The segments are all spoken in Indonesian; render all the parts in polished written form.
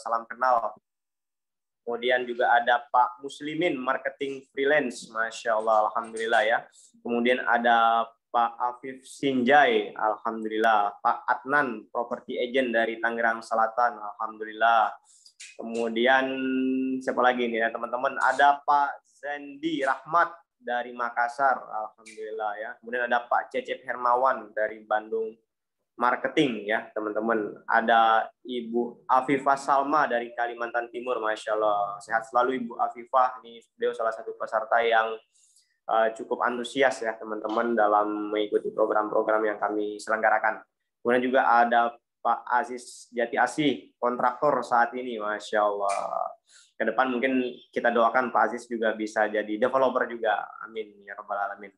salam kenal. Kemudian juga ada Pak Muslimin, marketing freelance, Masya Allah, Alhamdulillah ya. Kemudian ada Pak Afif Sinjai, Alhamdulillah. Pak Adnan, property agent dari Tangerang Selatan, Alhamdulillah. Kemudian siapa lagi nih ya teman-teman? Ada Pak Zendi Rahmat dari Makassar, Alhamdulillah ya. Kemudian ada Pak Cecep Hermawan dari Bandung marketing ya teman-teman. Ada Ibu Afifah Salma dari Kalimantan Timur, Masya Allah. Sehat selalu Ibu Afifah. Ini beliau salah satu peserta yang cukup antusias ya teman-teman dalam mengikuti program-program yang kami selenggarakan. Kemudian juga ada Pak Aziz Jati Asih, kontraktor saat ini, Masya Allah. Ke depan mungkin kita doakan Pak Aziz juga bisa jadi developer juga. Amin ya Rabbal Alamin.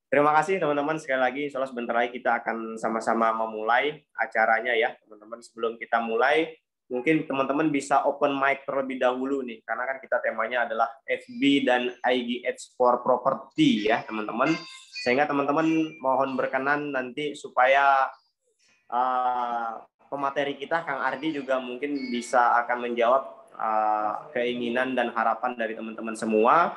Terima kasih teman-teman, sekali lagi insya Allah sebentar lagi kita akan sama-sama memulai acaranya ya teman-teman. Sebelum kita mulai, mungkin teman-teman bisa open mic terlebih dahulu nih, karena kan kita temanya adalah FB dan IG Ads for Property ya teman-teman. Sehingga teman-teman mohon berkenan nanti supaya pemateri kita Kang Ardi juga mungkin bisa akan menjawab keinginan dan harapan dari teman-teman semua.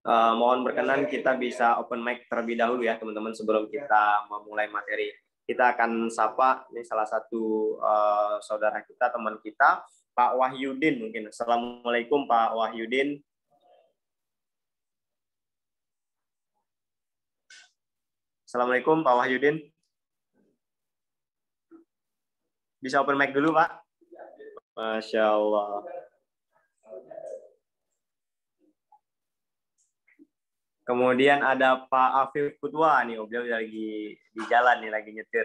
Mohon berkenan kita bisa open mic terlebih dahulu ya teman-teman sebelum kita memulai materi. Kita akan sapa ini salah satu saudara kita, teman kita, Pak Wahyudin mungkin. Assalamualaikum Pak Wahyudin. Assalamualaikum Pak Wahyudin. Bisa open mic dulu Pak. Masya Allah. Kemudian ada Pak Afif Kutwa nih, beliau lagi di jalan nih, lagi nyetir.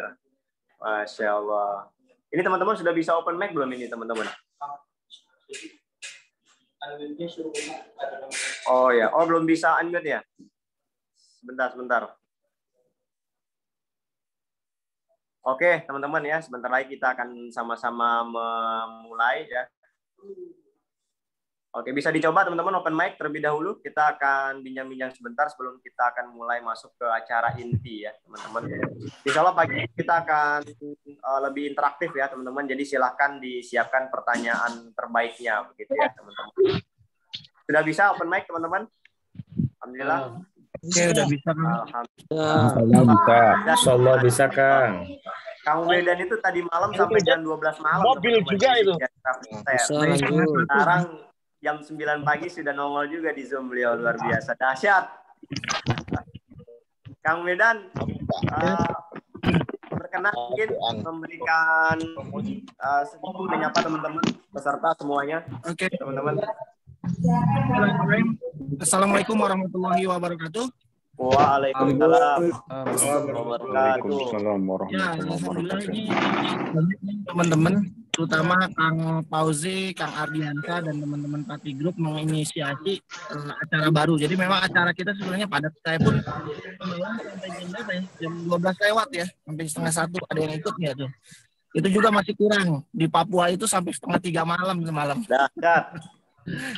Masya Allah. Ini teman-teman sudah bisa open mic belum ini teman-teman? Oh ya, oh belum bisa unmute ya? Sebentar. Oke teman-teman ya, sebentar lagi kita akan sama-sama memulai ya. Oke, bisa dicoba teman-teman open mic terlebih dahulu. Kita akan bincang-bincang sebentar sebelum kita akan mulai masuk ke acara inti ya, teman-teman. Insya Allah pagi kita akan lebih interaktif ya, teman-teman. Jadi silahkan disiapkan pertanyaan terbaiknya, begitu ya, teman-teman. Sudah bisa open mic, teman-teman? Alhamdulillah. Oke, udah bisa. Alhamdulillah bisa. Insyaallah bisa, Kang. Kang Medan itu tadi malam sampai jam 12 malam. Mobil juga itu. Sekarang jam 9 pagi sudah nongol juga di Zoom beliau, luar biasa, dahsyat. Kang Medan berkenan mungkin memberikan sedikit menyapa teman-teman peserta semuanya. Oke, teman-teman. Assalamualaikum warahmatullahi wabarakatuh. Waalaikumsalam. Ya, alhamdulillah ini teman-teman, terutama Kang Fauzi, Kang Ardiansa dan teman-teman Pati Group menginisiasi acara baru. Jadi memang acara kita sebenarnya padat. Saya pun sampai jam berapa ya? Jam 12 lewat ya, sampai setengah 1 ada yang ikut ya tuh. Itu juga masih kurang. Di Papua itu sampai setengah 3 malam semalam.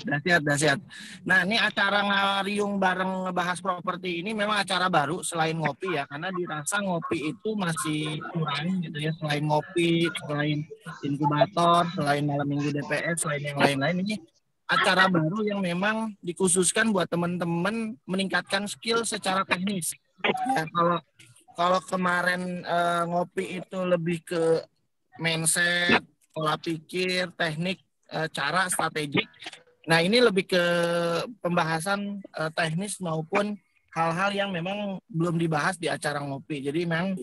Dahsyat. Nah, ini acara ngariung bareng ngebahas properti ini memang acara baru selain ngopi ya, karena dirasa ngopi itu masih kurang gitu ya. Selain ngopi, selain inkubator, selain malam minggu DPS, selain yang lain-lain, ini acara baru yang memang dikhususkan buat teman-teman meningkatkan skill secara teknis. Ya, kalau kemarin ngopi itu lebih ke mindset, pola pikir, teknik, cara strategik. Nah, ini lebih ke pembahasan teknis maupun hal-hal yang memang belum dibahas di acara ngopi. Jadi memang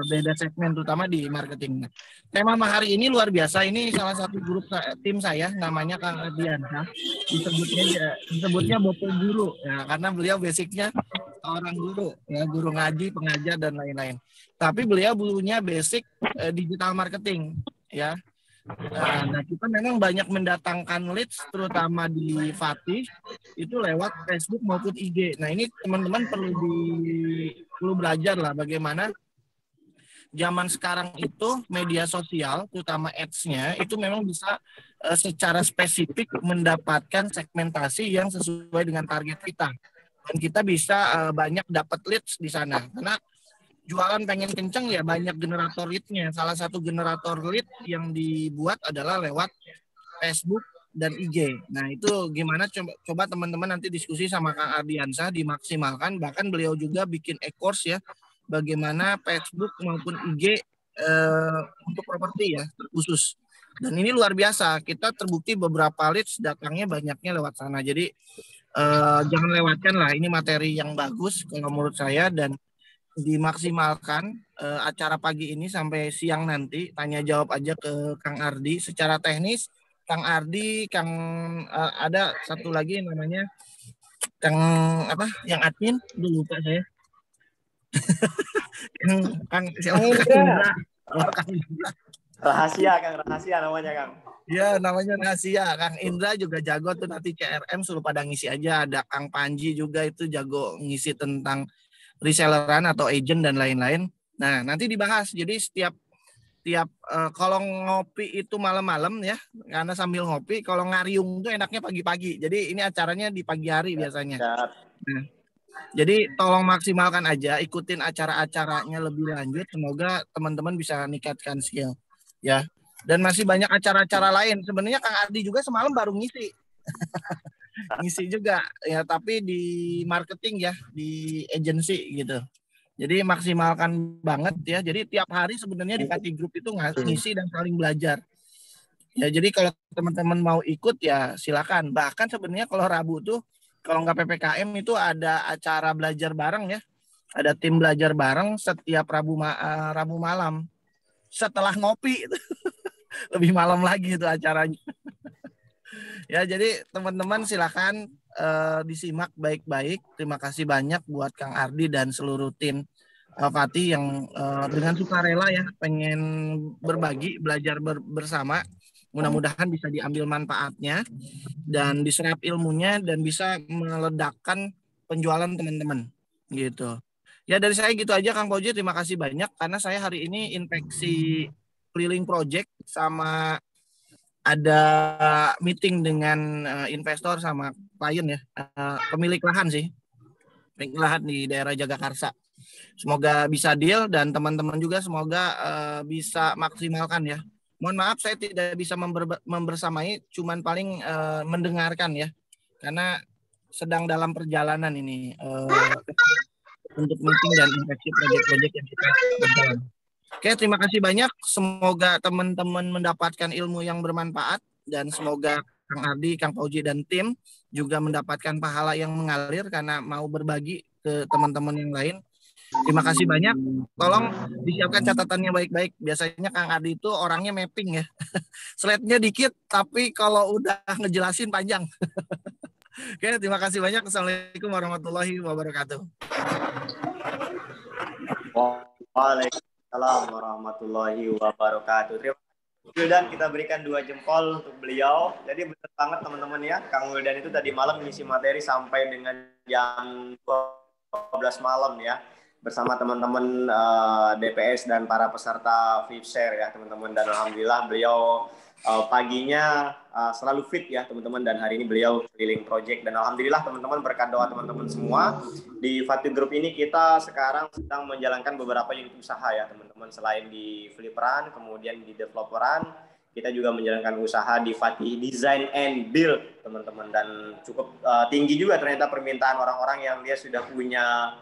beda segmen, terutama di marketing. Tema hari ini luar biasa. Ini salah satu grup tim saya, namanya Kang Ardiansa. Disebutnya Bopo Guru, ya, karena beliau basicnya orang guru, ya, guru ngaji, pengajar dan lain-lain. Tapi beliau punya basic digital marketing, ya. Nah, kita memang banyak mendatangkan leads, terutama di Fatih itu lewat Facebook maupun IG. Nah, ini teman-teman perlu belajar lah bagaimana zaman sekarang itu media sosial, terutama ads-nya itu memang bisa secara spesifik mendapatkan segmentasi yang sesuai dengan target kita. Dan kita bisa banyak dapat leads di sana. Karena jualan pengen kenceng ya banyak generator lead-nya. Salah satu generator lead yang dibuat adalah lewat Facebook dan IG. Nah itu gimana coba teman-teman nanti diskusi sama Kang Ardiansah dimaksimalkan. Bahkan beliau juga bikin e-course ya bagaimana Facebook maupun IG untuk properti ya khusus. Dan ini luar biasa. Kita terbukti beberapa leads datangnya banyaknya lewat sana. Jadi jangan lewatkan lah. Ini materi yang bagus kalau menurut saya dan dimaksimalkan acara pagi ini sampai siang nanti. Tanya jawab aja ke Kang Ardi secara teknis. Kang Ardi, ada satu lagi namanya Kang apa? Yang admin, lupa saya. Kang siapa? Kang Indra. Oh, Kang Indra. Rahasia namanya Kang. Ya namanya rahasia. Kang Indra juga jago tuh nanti CRM suruh pada ngisi aja. Ada Kang Panji juga itu jago ngisi tentang reselleran atau agent dan lain-lain. Nah nanti dibahas. Jadi setiap kalau ngopi itu malam-malam ya, karena sambil ngopi. Kalau ngariung tuh enaknya pagi-pagi. Jadi ini acaranya di pagi hari biasanya. Nah, jadi tolong maksimalkan aja, ikutin acara-acaranya lebih lanjut. Semoga teman-teman bisa meningkatkan skill ya. Dan masih banyak acara-acara lain. Sebenarnya Kang Ardi juga semalam baru ngisi. Ngisi juga ya, tapi di marketing ya, di agency gitu. Jadi maksimalkan banget ya. Jadi tiap hari sebenarnya di Pati Group itu ngisi dan saling belajar. Ya jadi kalau teman-teman mau ikut ya silakan. Bahkan sebenarnya kalau Rabu tuh kalau nggak PPKM itu ada acara belajar bareng ya. Ada tim belajar bareng setiap Rabu malam. Setelah ngopi lebih malam lagi itu acaranya. Ya, jadi teman-teman silakan disimak baik-baik. Terima kasih banyak buat Kang Ardi dan seluruh tim Fatih yang dengan sukarela ya pengen berbagi, belajar bersama. Mudah-mudahan bisa diambil manfaatnya dan diserap ilmunya dan bisa meledakkan penjualan teman-teman gitu. Ya dari saya gitu aja Kang Fauzi, terima kasih banyak karena saya hari ini inspeksi keliling project sama ada meeting dengan investor sama klien ya, pemilik lahan sih, pemilik lahan di daerah Jagakarsa. Semoga bisa deal dan teman-teman juga semoga bisa maksimalkan ya. Mohon maaf saya tidak bisa membersamai, cuman paling mendengarkan ya, karena sedang dalam perjalanan ini untuk meeting dan inspeksi proyek-proyek yang kita berjalan. Oke, terima kasih banyak. Semoga teman-teman mendapatkan ilmu yang bermanfaat dan semoga Kang Ardi, Kang Fauzi dan tim juga mendapatkan pahala yang mengalir karena mau berbagi ke teman-teman yang lain. Terima kasih banyak. Tolong disiapkan catatannya baik-baik. Biasanya Kang Ardi itu orangnya mapping ya. Slide-nya dikit tapi kalau udah ngejelasin panjang. Oke, terima kasih banyak. Assalamualaikum warahmatullahi wabarakatuh. Waalaikumsalam warahmatullahi wabarakatuh. Terima kasih Wildan, kita berikan 2 jempol untuk beliau. Jadi benar banget teman-teman ya, Kang Wildan itu tadi malam ngisi materi sampai dengan jam 12 malam ya, bersama teman-teman DPS dan para peserta VIP Share ya teman-teman. Dan alhamdulillah beliau paginya selalu fit ya teman-teman, dan hari ini beliau keliling project dan alhamdulillah teman-teman berkat doa teman-teman semua di Fatih Group ini kita sekarang sedang menjalankan beberapa unit usaha ya teman-teman. Selain di fliperan, kemudian di developeran, kita juga menjalankan usaha di Fatih Design and Build teman-teman, dan cukup tinggi juga ternyata permintaan orang-orang yang dia sudah punya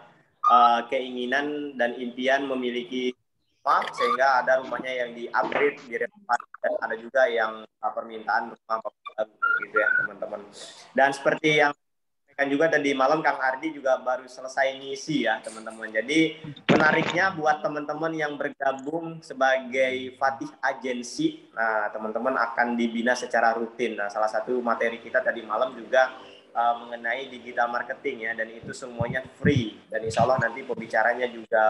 keinginan dan impian memiliki rumah, sehingga ada rumahnya yang di-upgrade, direnovasi, dan ada juga yang permintaan rumah gitu ya teman-teman. Dan seperti yang kan juga tadi malam Kang Ardi juga baru selesai ngisi ya teman-teman. Jadi menariknya buat teman-teman yang bergabung sebagai Fatih Agency, nah teman-teman akan dibina secara rutin. Nah salah satu materi kita tadi malam juga mengenai digital marketing ya, dan itu semuanya free dan insya Allah nanti pembicaranya juga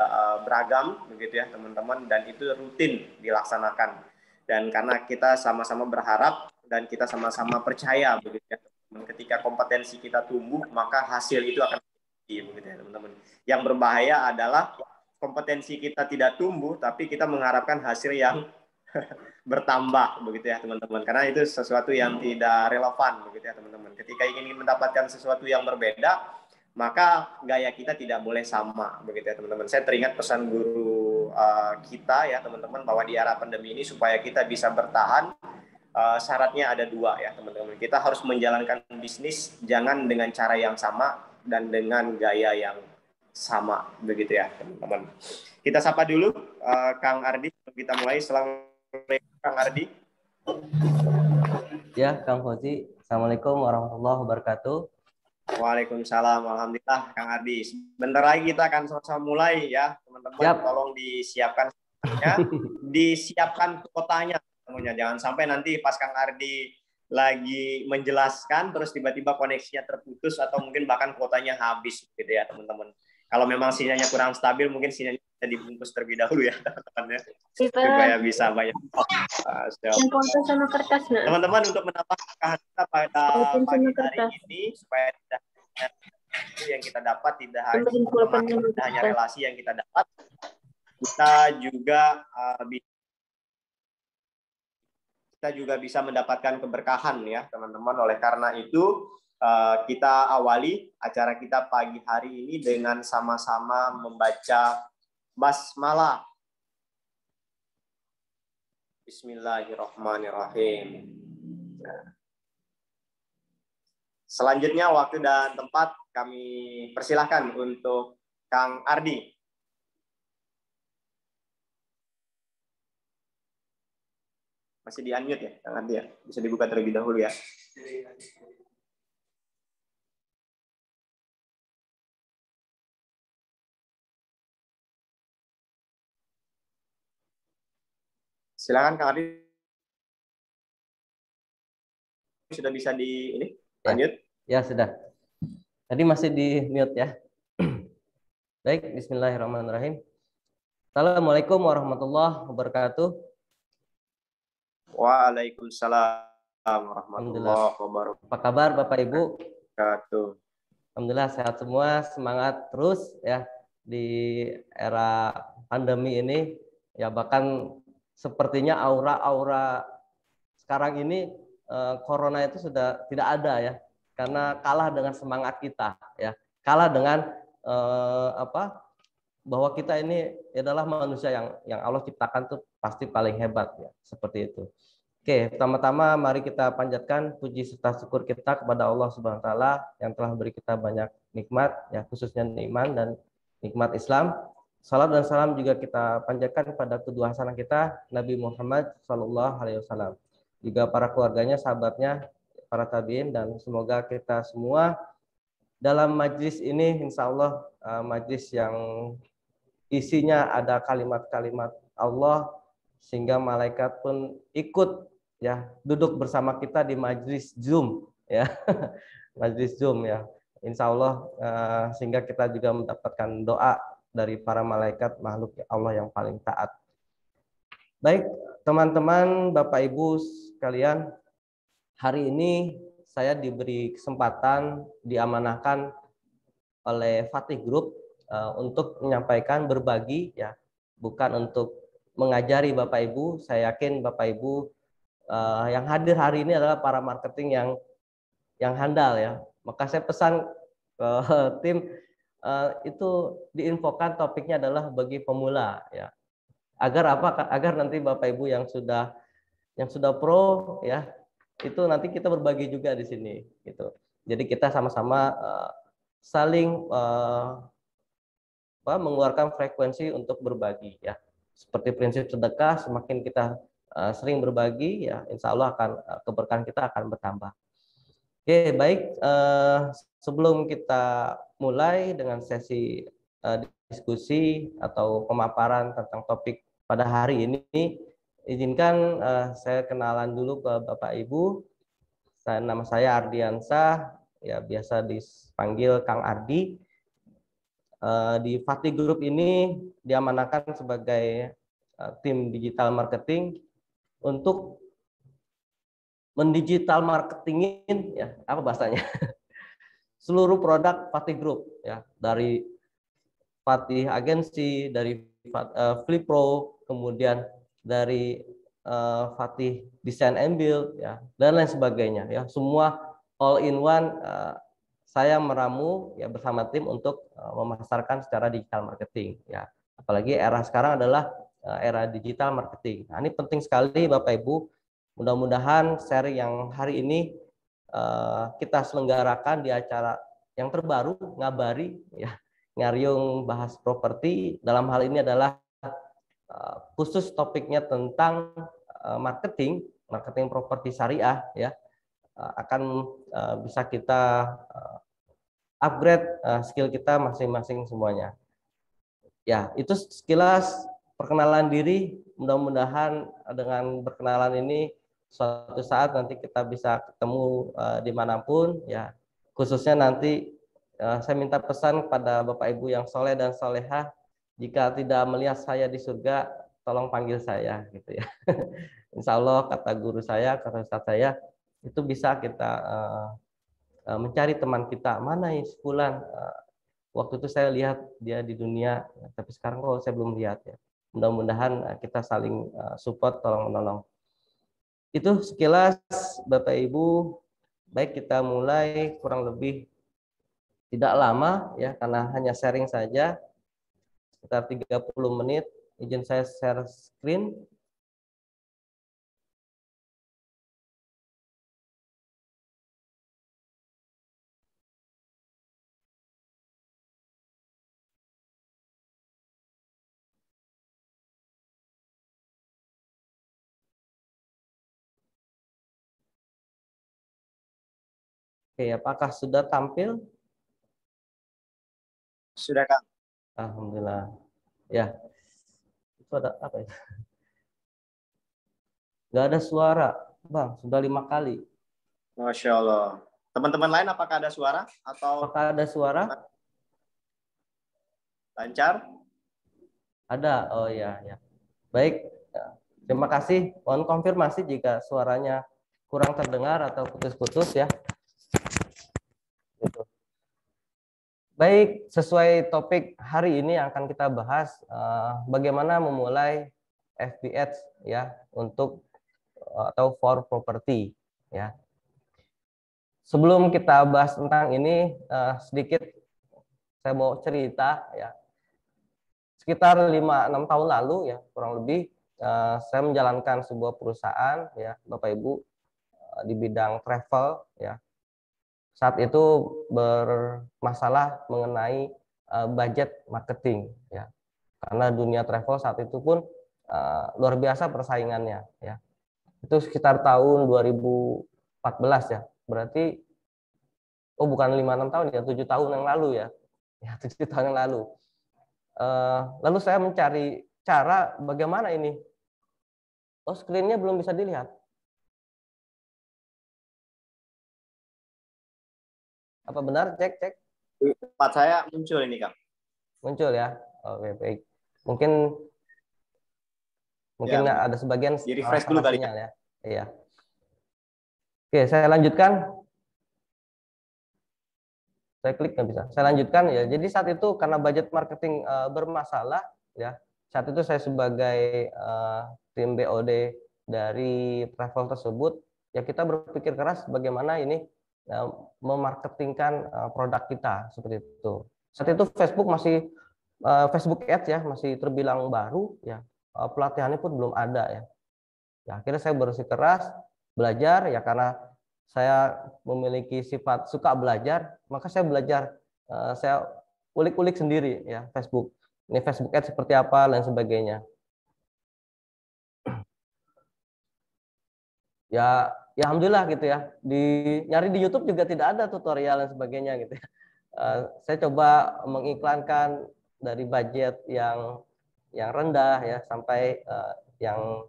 beragam begitu ya teman-teman, dan itu rutin dilaksanakan. Dan karena kita sama-sama berharap dan kita sama-sama percaya begitu ya, ketika kompetensi kita tumbuh maka hasil itu akan tinggi begitu ya teman-teman. Yang berbahaya adalah kompetensi kita tidak tumbuh tapi kita mengharapkan hasil yang bertambah begitu ya teman-teman, karena itu sesuatu yang tidak relevan begitu ya teman-teman. Ketika ingin mendapatkan sesuatu yang berbeda maka gaya kita tidak boleh sama, begitu ya teman-teman. Saya teringat pesan guru kita ya teman-teman, bahwa di era pandemi ini supaya kita bisa bertahan, syaratnya ada dua ya teman-teman. Kita harus menjalankan bisnis jangan dengan cara yang sama dan dengan gaya yang sama, begitu ya teman-teman. Kita sapa dulu Kang Ardi, kita mulai. Assalamualaikum Kang Ardi. Ya, Kang Fauzi. Assalamualaikum warahmatullahi wabarakatuh. Waalaikumsalam, alhamdulillah Kang Ardi. Bentar lagi kita akan sama-sama mulai ya teman-teman. Tolong disiapkan disiapkan kuotanya semuanya. Jangan sampai nanti pas Kang Ardi lagi menjelaskan terus tiba-tiba koneksinya terputus atau mungkin bahkan kuotanya habis gitu ya teman-teman. Kalau memang sinyalnya kurang stabil, mungkin sinyalnya bisa dibungkus terlebih dahulu ya teman-teman ya. Supaya bisa banyak. Teman-teman, untuk menambah kita pada pagi hari ini supaya tidak yang kita dapat tidak hanya relasi yang kita dapat, kita juga bisa mendapatkan keberkahan ya teman-teman. Oleh karena itu kita awali acara kita pagi hari ini dengan sama-sama membaca basmalah. Bismillahirrahmanirrahim. Selanjutnya waktu dan tempat kami persilahkan untuk Kang Ardi. Masih di-unmute ya Kang Ardi ya? Bisa dibuka terlebih dahulu ya. Silakan Kang Ardi. Sudah bisa di ini? Lanjut. Ya, sudah. Tadi masih di mute ya. Baik, bismillahirrahmanirrahim. Assalamualaikum warahmatullahi wabarakatuh. Waalaikumsalam warahmatullahi wabarakatuh. Apa kabar Bapak Ibu? Alhamdulillah sehat semua, semangat terus ya di era pandemi ini. Ya bahkan sepertinya aura sekarang ini corona itu sudah tidak ada ya, karena kalah dengan semangat kita ya, kalah dengan bahwa kita ini adalah manusia yang Allah ciptakan tuh pasti paling hebat ya, seperti itu. Oke, pertama-tama mari kita panjatkan puji serta syukur kita kepada Allah Subhanahu wa taala yang telah beri kita banyak nikmat ya, khususnya iman dan nikmat Islam. Salam dan salam juga kita panjatkan kepada kedua hasanah kita Nabi Muhammad SAW, juga para keluarganya, sahabatnya, para tabiin, dan semoga kita semua dalam majlis ini insya Allah majlis yang isinya ada kalimat-kalimat Allah sehingga malaikat pun ikut ya duduk bersama kita di majlis Zoom ya. Majlis Zoom ya, insya Allah sehingga kita juga mendapatkan doa dari para malaikat makhluk Allah yang paling taat. Baik teman-teman, Bapak Ibu sekalian, hari ini saya diberi kesempatan, diamanahkan oleh Fatih Group untuk menyampaikan, berbagi ya, bukan untuk mengajari Bapak Ibu. Saya yakin Bapak Ibu yang hadir hari ini adalah para marketing yang handal ya. Maka saya pesan ke tim itu diinfokan topiknya adalah bagi pemula ya. Agar apa? Agar nanti Bapak Ibu yang sudah pro ya, itu nanti kita berbagi juga di sini gitu. Jadi kita sama-sama saling mengeluarkan frekuensi untuk berbagi ya. Seperti prinsip sedekah, semakin kita sering berbagi ya, insya Allah akan keberkahan kita akan bertambah. Oke, baik. Sebelum kita mulai dengan sesi diskusi atau pemaparan tentang topik pada hari ini, izinkan saya kenalan dulu ke Bapak Ibu. Nama saya Ardiansah, ya biasa dipanggil Kang Ardi. Di Fatih Group ini diamanahkan sebagai tim digital marketing untuk mendigital marketingin ya, apa bahasanya? Seluruh produk Fatih Group ya, dari Fatih Agensi, dari Flipro, kemudian dari Fatih Design and Build ya, dan lain sebagainya ya. Semua all in one saya meramu ya bersama tim untuk memasarkan secara digital marketing ya. Apalagi era sekarang adalah era digital marketing. Nah, ini penting sekali Bapak Ibu. Mudah-mudahan seri yang hari ini kita selenggarakan di acara yang terbaru, Ngabari ya, Ngariung Bahas Properti. Dalam hal ini adalah khusus topiknya tentang marketing properti syariah ya, akan bisa kita upgrade skill kita masing-masing semuanya. Ya, itu sekilas perkenalan diri. Mudah-mudahan dengan berkenalan ini suatu saat nanti kita bisa ketemu dimanapun ya. Khususnya nanti saya minta pesan kepada Bapak Ibu yang soleh dan solehah, jika tidak melihat saya di surga, tolong panggil saya gitu ya. Insya Allah kata guru saya, kata ustadz saya, itu bisa kita mencari teman kita, mana ya sebulan. Waktu itu saya lihat dia di dunia, tapi sekarang kok saya belum lihat ya. Mudah-mudahan kita saling support, tolong menolong. Itu sekilas Bapak Ibu. Baik, kita mulai, kurang lebih tidak lama ya, karena hanya sharing saja sekitar 30 menit. Izin saya share screen. Oke, apakah sudah tampil? Sudah, Kang. Alhamdulillah. Ya, itu ada apa ya? Nggak ada suara, Bang. Sudah 5 kali. Masya Allah. Teman-teman lain apakah ada suara atau Apakah ada suara? lancar? Ada. Oh ya, ya. Baik. Terima kasih. Mohon konfirmasi jika suaranya kurang terdengar atau putus-putus ya. Gitu. Baik, sesuai topik hari ini yang akan kita bahas, bagaimana memulai FBH ya untuk atau for property ya. Sebelum kita bahas tentang ini, sedikit saya mau cerita ya. Sekitar 5-6 tahun lalu ya, kurang lebih saya menjalankan sebuah perusahaan ya, Bapak Ibu, di bidang travel ya. Saat itu bermasalah mengenai budget marketing ya. Karena dunia travel saat itu pun luar biasa persaingannya ya. Itu sekitar tahun 2014 ya. Berarti bukan 5-6 tahun ya, 7 tahun yang lalu ya. Ya, 7 tahun yang lalu. Lalu saya mencari cara bagaimana ini. Oh, screen-nya belum bisa dilihat. Apa benar? Cek. Tempat saya muncul ini, Kang. Muncul ya. Oke, baik. Mungkin ya, ada sebagian di refresh dulu kali ya. Iya. Oke, saya lanjutkan. Saya klik nggak bisa. Saya lanjutkan ya. Jadi saat itu karena budget marketing bermasalah ya. Saat itu saya sebagai tim BOD dari travel tersebut ya, kita berpikir keras bagaimana ini memarketingkan produk kita seperti itu. Saat itu Facebook masih Facebook Ads ya, masih terbilang baru ya. Pelatihannya pun belum ada ya. Ya, akhirnya saya bersikeras belajar ya, karena saya memiliki sifat suka belajar, maka saya belajar, saya ulik-ulik sendiri ya Facebook. Ini Facebook Ads seperti apa dan sebagainya. Ya alhamdulillah gitu ya. Nyari di YouTube juga tidak ada tutorial dan sebagainya gitu ya. Saya coba mengiklankan dari budget yang rendah ya sampai yang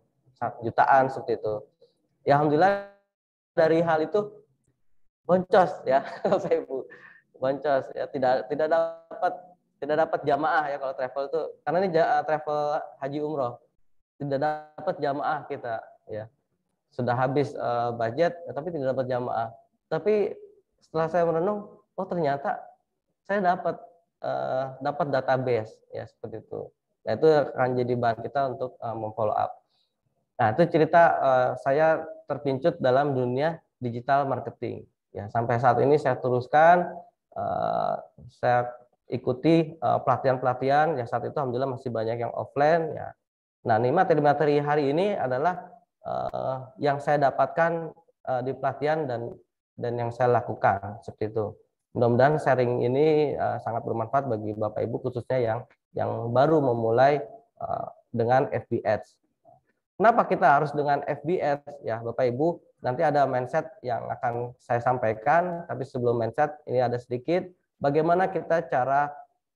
jutaan seperti itu. Ya alhamdulillah dari hal itu boncos ya, Bapak Ibu. Boncos ya, tidak dapat jamaah ya kalau travel itu, karena ini travel haji umroh. Tidak dapat jamaah kita ya. Sudah habis budget ya, tapi tidak dapat jamaah. Tapi setelah saya merenung, oh ternyata saya dapat database ya, seperti itu. Nah, itu akan jadi bahan kita untuk memfollow up. Nah, itu cerita saya terpincut dalam dunia digital marketing. Ya, sampai saat ini saya teruskan saya ikuti pelatihan-pelatihan ya, saat itu alhamdulillah masih banyak yang offline ya. Nah, ini materi-materi hari ini adalah yang saya dapatkan di pelatihan dan yang saya lakukan seperti itu. Mudah-mudahan sharing ini sangat bermanfaat bagi Bapak Ibu, khususnya yang baru memulai dengan FB Ads. Kenapa kita harus dengan FB Ads ya Bapak Ibu? Nanti ada mindset yang akan saya sampaikan, tapi sebelum mindset ini ada sedikit bagaimana kita cara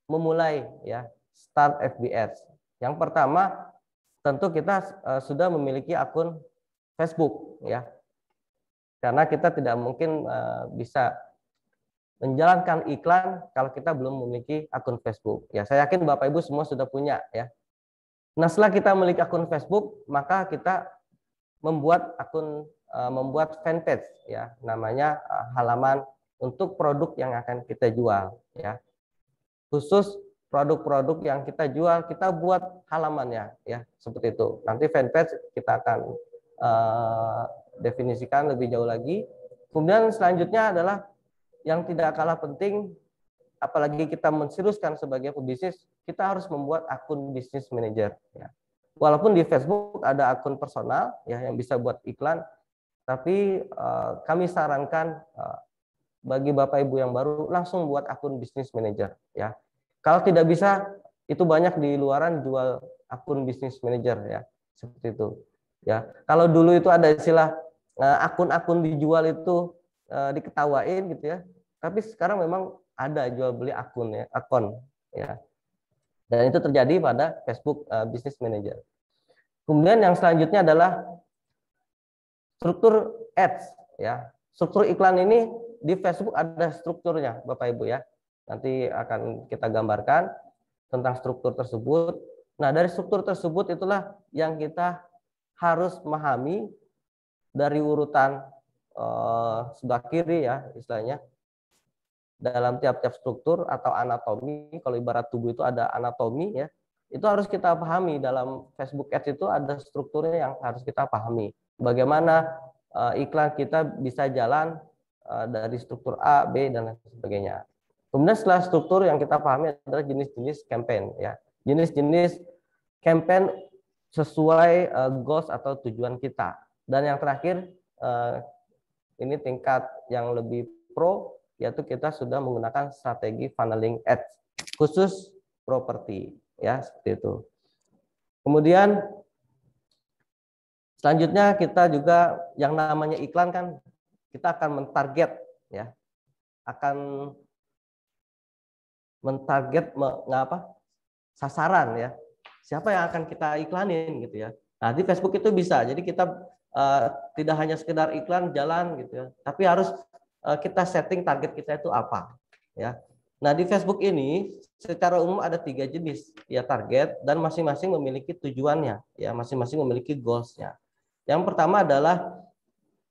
memulai ya start FB Ads. Yang pertama tentu kita sudah memiliki akun Facebook ya. Karena kita tidak mungkin bisa menjalankan iklan kalau kita belum memiliki akun Facebook. Ya, saya yakin Bapak Ibu semua sudah punya ya. Nah, setelah kita memiliki akun Facebook, maka kita membuat fanpage ya, namanya halaman untuk produk yang akan kita jual ya. Khusus produk-produk yang kita jual, kita buat halamannya ya, seperti itu. Nanti fanpage kita akan definisikan lebih jauh lagi. Kemudian selanjutnya adalah yang tidak kalah penting, apalagi kita menseriuskan sebagai pebisnis, kita harus membuat akun bisnis manager. Ya. Walaupun di Facebook ada akun personal ya yang bisa buat iklan, tapi kami sarankan bagi Bapak Ibu yang baru langsung buat akun bisnis manager. Ya. Kalau tidak bisa, itu banyak di luaran jual akun bisnis manager ya, seperti itu. Ya, kalau dulu itu ada istilah akun-akun dijual itu diketawain gitu ya. Tapi sekarang memang ada jual beli akun ya. Dan itu terjadi pada Facebook Business Manager. Kemudian yang selanjutnya adalah struktur ads ya. Struktur iklan ini di Facebook ada strukturnya Bapak Ibu ya. Nanti akan kita gambarkan tentang struktur tersebut. Nah, dari struktur tersebut itulah yang kita harus memahami dari urutan sebelah kiri ya istilahnya. Dalam tiap-tiap struktur atau anatomi, kalau ibarat tubuh itu ada anatomi ya, itu harus kita pahami. Dalam Facebook Ads itu ada strukturnya yang harus kita pahami. Bagaimana iklan kita bisa jalan dari struktur A, B, dan lain sebagainya. Kemudian setelah struktur yang kita pahami adalah jenis-jenis campaign ya. Jenis-jenis campaign sesuai goals atau tujuan kita. Dan yang terakhir ini tingkat yang lebih pro, yaitu kita sudah menggunakan strategi funneling ads khusus properti ya, seperti itu. Kemudian selanjutnya kita juga yang namanya iklan kan kita akan mentarget ya, akan mentarget sasaran ya, siapa yang akan kita iklanin gitu ya. Nah, di Facebook itu bisa, jadi kita tidak hanya sekedar iklan jalan gitu ya, tapi harus kita setting target kita itu apa ya. Nah, di Facebook ini secara umum ada 3 jenis ya target, dan masing-masing memiliki tujuannya ya, masing-masing memiliki goalsnya. Yang pertama adalah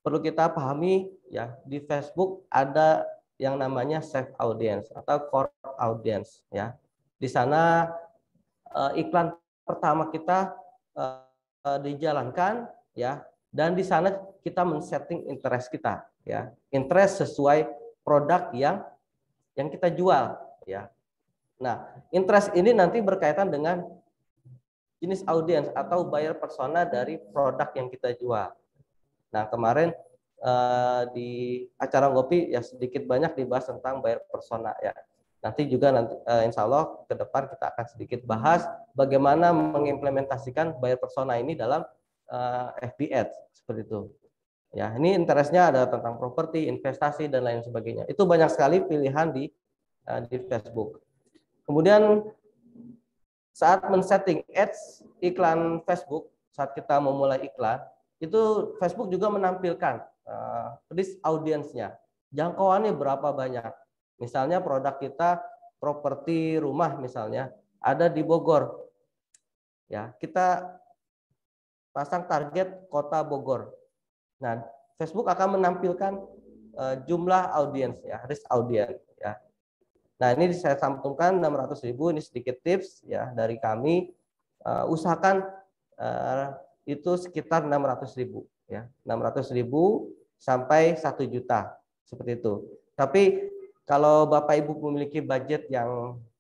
perlu kita pahami ya, di Facebook ada yang namanya safe audience atau core audience ya. Di sana iklan pertama kita dijalankan ya, dan di sana kita men-setting interest kita ya, interest sesuai produk yang kita jual ya. Nah, interest ini nanti berkaitan dengan jenis audiens atau buyer persona dari produk yang kita jual. Nah, kemarin di acara ngopi ya sedikit banyak dibahas tentang buyer persona ya. Nanti juga insya Allah ke depan kita akan sedikit bahas bagaimana mengimplementasikan buyer persona ini dalam FB Ads seperti itu. Ya, ini interestnya ada tentang properti, investasi, dan lain sebagainya. Itu banyak sekali pilihan di Facebook. Kemudian saat men-setting ads iklan Facebook, saat kita memulai iklan, itu Facebook juga menampilkan list audiensnya, jangkauannya berapa banyak. Misalnya produk kita properti rumah misalnya ada di Bogor, ya kita pasang target kota Bogor. Nah, Facebook akan menampilkan jumlah audiens ya, list audiens ya. Nah, ini saya cantumkan 600.000, ini sedikit tips ya dari kami. Usahakan itu sekitar 600.000 ya, 600.000 sampai 1 juta seperti itu. Tapi kalau Bapak Ibu memiliki budget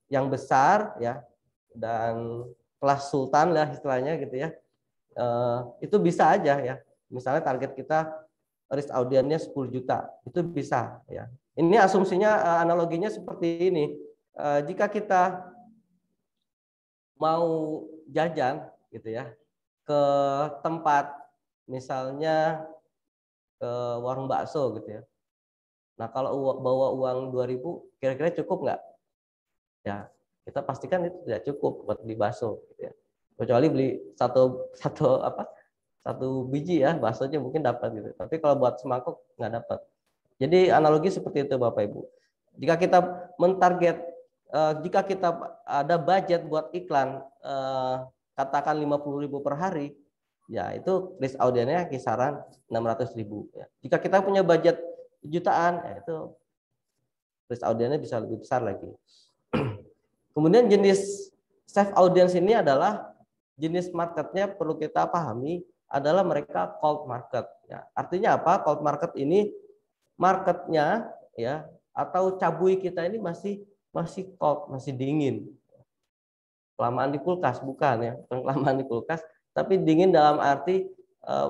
yang besar ya dan kelas sultan lah istilahnya gitu ya, itu bisa aja ya. Misalnya target kita risk audiennya 10 juta, itu bisa ya. Ini asumsinya analoginya seperti ini. Jika kita mau jajan gitu ya ke tempat misalnya ke warung bakso gitu ya. Nah, kalau bawa uang 2.000 kira-kira cukup nggak? Ya, kita pastikan itu tidak cukup buat beli bakso gitu ya. Kecuali beli satu biji ya, baksonya mungkin dapat gitu. Tapi kalau buat semangkuk nggak dapat. Jadi analogi seperti itu Bapak Ibu. Jika kita mentarget, jika kita ada budget buat iklan, katakan 50.000 per hari, ya itu risk audiennya kisaran 600.000. Ya. Jika kita punya budget jutaan, ya itu risk audiennya bisa lebih besar lagi. Kemudian jenis safe audience ini adalah jenis marketnya perlu kita pahami adalah mereka cold market. Ya. Artinya apa? Cold market ini marketnya ya atau cabui kita ini masih cold, masih dingin. Kelamaan di kulkas bukan ya, bukan kelamaan di kulkas, tapi dingin dalam arti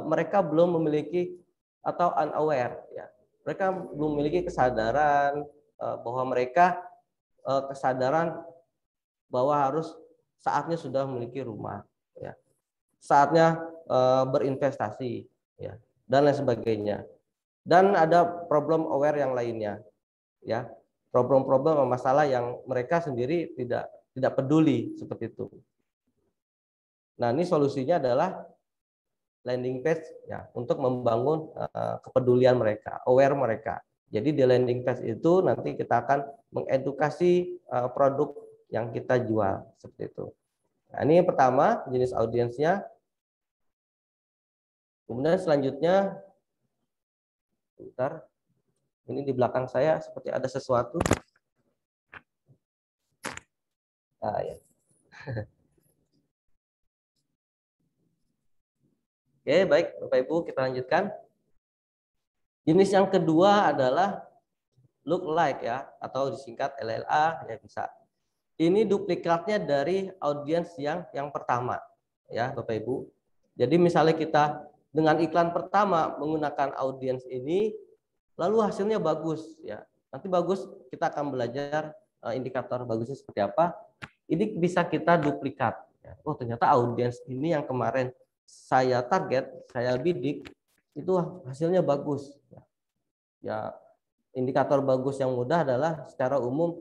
mereka belum memiliki atau unaware ya. Mereka belum memiliki kesadaran bahwa mereka kesadaran bahwa harus saatnya sudah memiliki rumah ya. Saatnya berinvestasi ya dan lain sebagainya. Dan ada problem aware yang lainnya ya. Problem-problem masalah yang mereka sendiri tidak peduli seperti itu. Nah, ini solusinya adalah landing page ya untuk membangun kepedulian mereka, aware mereka. Jadi di landing page itu nanti kita akan mengedukasi produk yang kita jual seperti itu. Nah, ini yang pertama jenis audiensnya. Kemudian selanjutnya, bentar, ini di belakang saya seperti ada sesuatu. Nah, ya. Oke, baik Bapak Ibu, kita lanjutkan. Jenis yang kedua adalah look like ya, atau disingkat LLA ya bisa. Ini duplikatnya dari audiens yang pertama ya Bapak Ibu. Jadi misalnya kita dengan iklan pertama menggunakan audiens ini, lalu hasilnya bagus ya. Nanti bagus, kita akan belajar indikator bagusnya seperti apa. Ini bisa kita duplikat. Ya. Oh ternyata audiens ini yang kemarin saya target, saya bidik, itu hasilnya bagus. Ya indikator bagus yang mudah adalah secara umum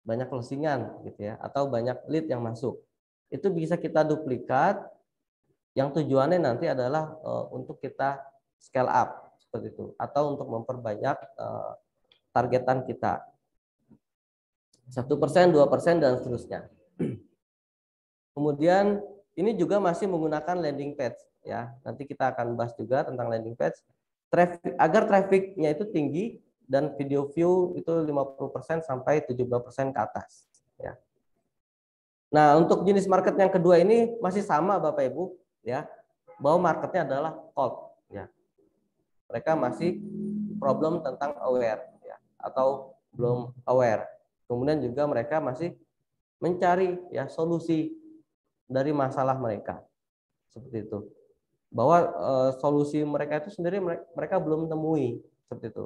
banyak closingan gitu ya, atau banyak lead yang masuk. Itu bisa kita duplikat. Yang tujuannya nanti adalah untuk kita scale up seperti itu, atau untuk memperbanyak targetan kita 1%, 2% dan seterusnya. Kemudian ini juga masih menggunakan landing page ya. Nanti kita akan bahas juga tentang landing page. Agar trafficnya itu tinggi dan video view itu 50% sampai 70% ke atas ya. Nah, untuk jenis market yang kedua ini masih sama Bapak Ibu ya, bahwa marketnya adalah cold ya. Mereka masih problem tentang aware ya, atau belum aware. Kemudian juga mereka masih mencari ya solusi dari masalah mereka seperti itu. Bahwa solusi mereka itu sendiri mereka belum temui seperti itu.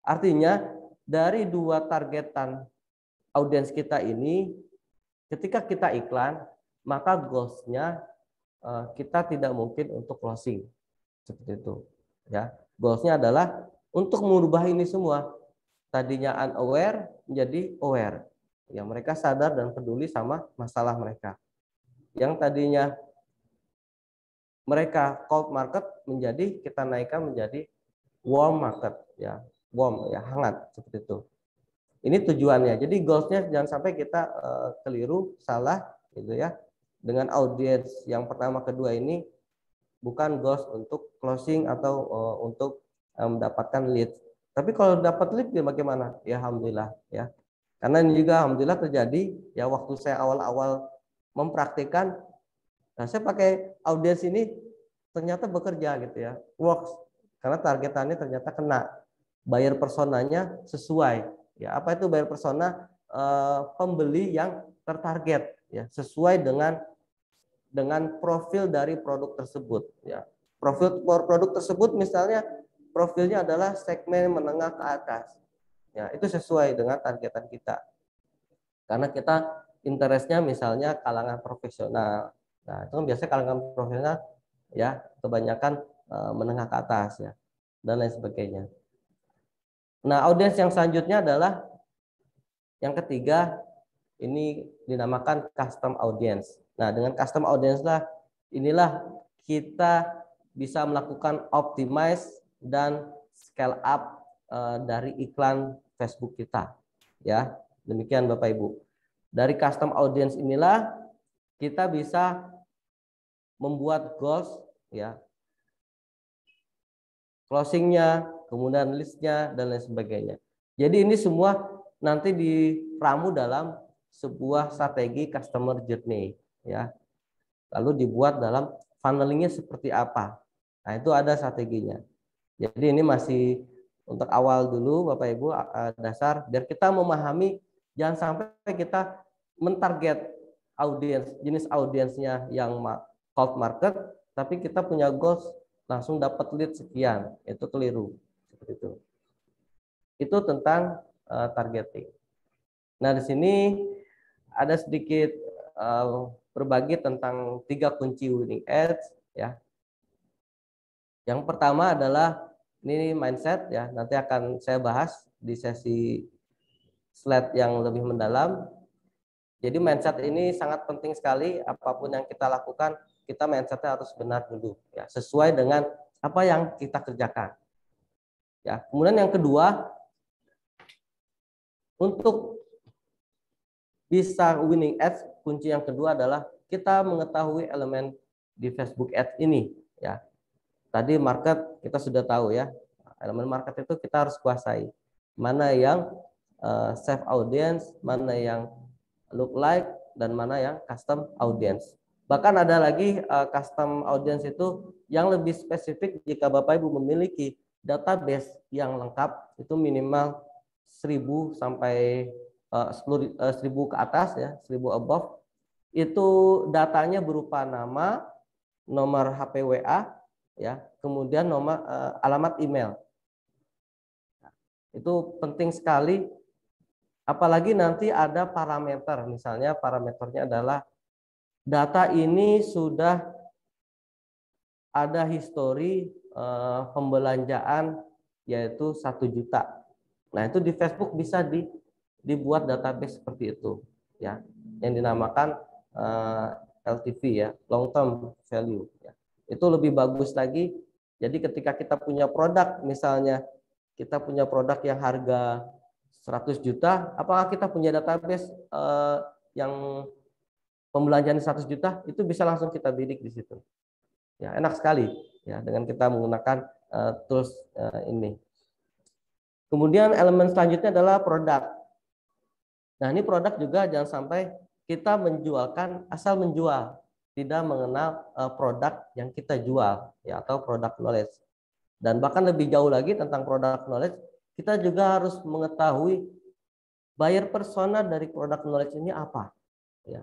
Artinya dari dua targetan audiens kita ini, ketika kita iklan maka goals-nya kita tidak mungkin untuk closing seperti itu ya. Goals-nya adalah untuk merubah ini semua, tadinya unaware menjadi aware ya. Mereka sadar dan peduli sama masalah mereka. Yang tadinya mereka cold market menjadi kita naikkan menjadi warm market ya, warm ya, hangat seperti itu. Ini tujuannya. Jadi goals-nya jangan sampai kita keliru, salah gitu ya. Dengan audiens yang pertama kedua ini bukan goals untuk closing atau untuk mendapatkan lead. Tapi kalau dapat lead ya bagaimana? Ya alhamdulillah ya. Karena ini juga alhamdulillah terjadi ya, waktu saya awal-awal mempraktikkan, nah saya pakai audiens ini ternyata bekerja gitu ya. Works. Karena targetannya ternyata kena. Buyer personanya sesuai. Ya, apa itu buyer persona? Pembeli yang tertarget, ya, sesuai dengan profil dari produk tersebut. Ya, profil produk tersebut misalnya profilnya adalah segmen menengah ke atas. Ya, itu sesuai dengan targetan kita. Karena kita interestnya misalnya kalangan profesional. Nah, itu kan biasanya kalangan profesional ya kebanyakan menengah ke atas ya dan lain sebagainya. Nah, audiens yang selanjutnya adalah yang ketiga, ini dinamakan custom audience. Nah, dengan custom audience lah inilah kita bisa melakukan optimize dan scale up dari iklan Facebook kita. Ya, demikian Bapak Ibu. Dari custom audience inilah kita bisa membuat goals, ya, closingnya, kemudian listnya dan lain sebagainya. Jadi ini semua nanti diramu dalam sebuah strategi customer journey, ya. Lalu dibuat dalam funnelingnya seperti apa. Nah, itu ada strateginya. Jadi ini masih untuk awal dulu Bapak Ibu, dasar biar kita memahami, jangan sampai kita mentarget audiens, jenis audiensnya yang cold market, tapi kita punya goals langsung dapat lead sekian, itu keliru. Seperti itu. Itu tentang targeting. Nah, di sini ada sedikit berbagi tentang 3 kunci winning ads, ya. Yang pertama adalah ini mindset, ya. Nanti akan saya bahas di sesi slide yang lebih mendalam. Jadi mindset ini sangat penting sekali. Apapun yang kita lakukan, kita mindsetnya harus benar dulu, ya, sesuai dengan apa yang kita kerjakan. Ya. Kemudian yang kedua, untuk bisa winning ads, kunci yang kedua adalah kita mengetahui elemen di Facebook Ads ini, ya. Tadi market kita sudah tahu, ya. Elemen market itu kita harus kuasai. Mana yang safe audience, mana yang look like, dan mana yang custom audience. Bahkan ada lagi custom audience itu yang lebih spesifik jika Bapak Ibu memiliki database yang lengkap, itu minimal 1000 sampai 1000 ke atas, ya, 1000 above. Itu datanya berupa nama, nomor HP WA, ya, kemudian nomor alamat email. Itu penting sekali, apalagi nanti ada parameter, misalnya parameternya adalah data ini sudah ada histori pembelanjaan yaitu 1 juta. Nah, itu di Facebook bisa dibuat database seperti itu, ya, yang dinamakan LTV, ya, long term value, ya. Itu lebih bagus lagi. Jadi ketika kita punya produk, misalnya kita punya produk yang harga 100 juta, apakah kita punya database yang pembelanjaan 100 juta, itu bisa langsung kita bidik di situ. Ya, enak sekali, ya, dengan kita menggunakan tools ini. Kemudian elemen selanjutnya adalah produk. Nah, ini produk juga jangan sampai kita menjualkan asal menjual, tidak mengenal produk yang kita jual, ya, atau produk knowledge. Dan bahkan lebih jauh lagi tentang produk knowledge, kita juga harus mengetahui buyer persona dari produk knowledge ini apa, ya.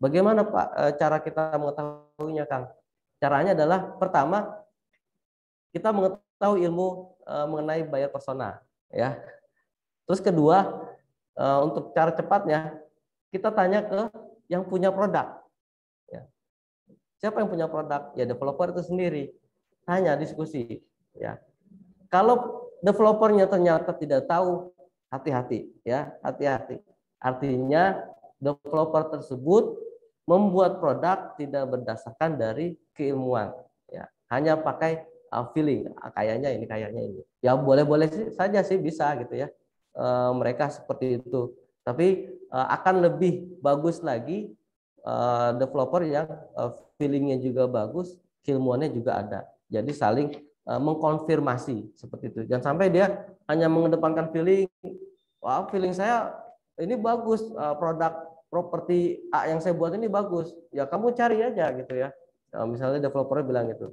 Bagaimana Pak cara kita mengetahuinya, Kang? Caranya adalah pertama kita mengetahui ilmu mengenai buyer persona, ya. Terus kedua, untuk cara cepatnya kita tanya ke yang punya produk, ya. Siapa yang punya produk? Ya, developer itu sendiri. Tanya, diskusi, ya. Kalau developernya ternyata tidak tahu, hati-hati, ya, hati-hati. Artinya developer tersebut membuat produk tidak berdasarkan dari keilmuan, ya, hanya pakai feeling, kayaknya ini, ya, boleh-boleh saja sih, bisa gitu, ya, mereka seperti itu. Tapi akan lebih bagus lagi developer yang feelingnya juga bagus, keilmuannya juga ada. Jadi saling mengkonfirmasi seperti itu. Jangan sampai dia hanya mengedepankan feeling, wah, feeling saya ini bagus, produk properti A yang saya buat ini bagus, ya kamu cari aja gitu, ya. Misalnya developer bilang gitu,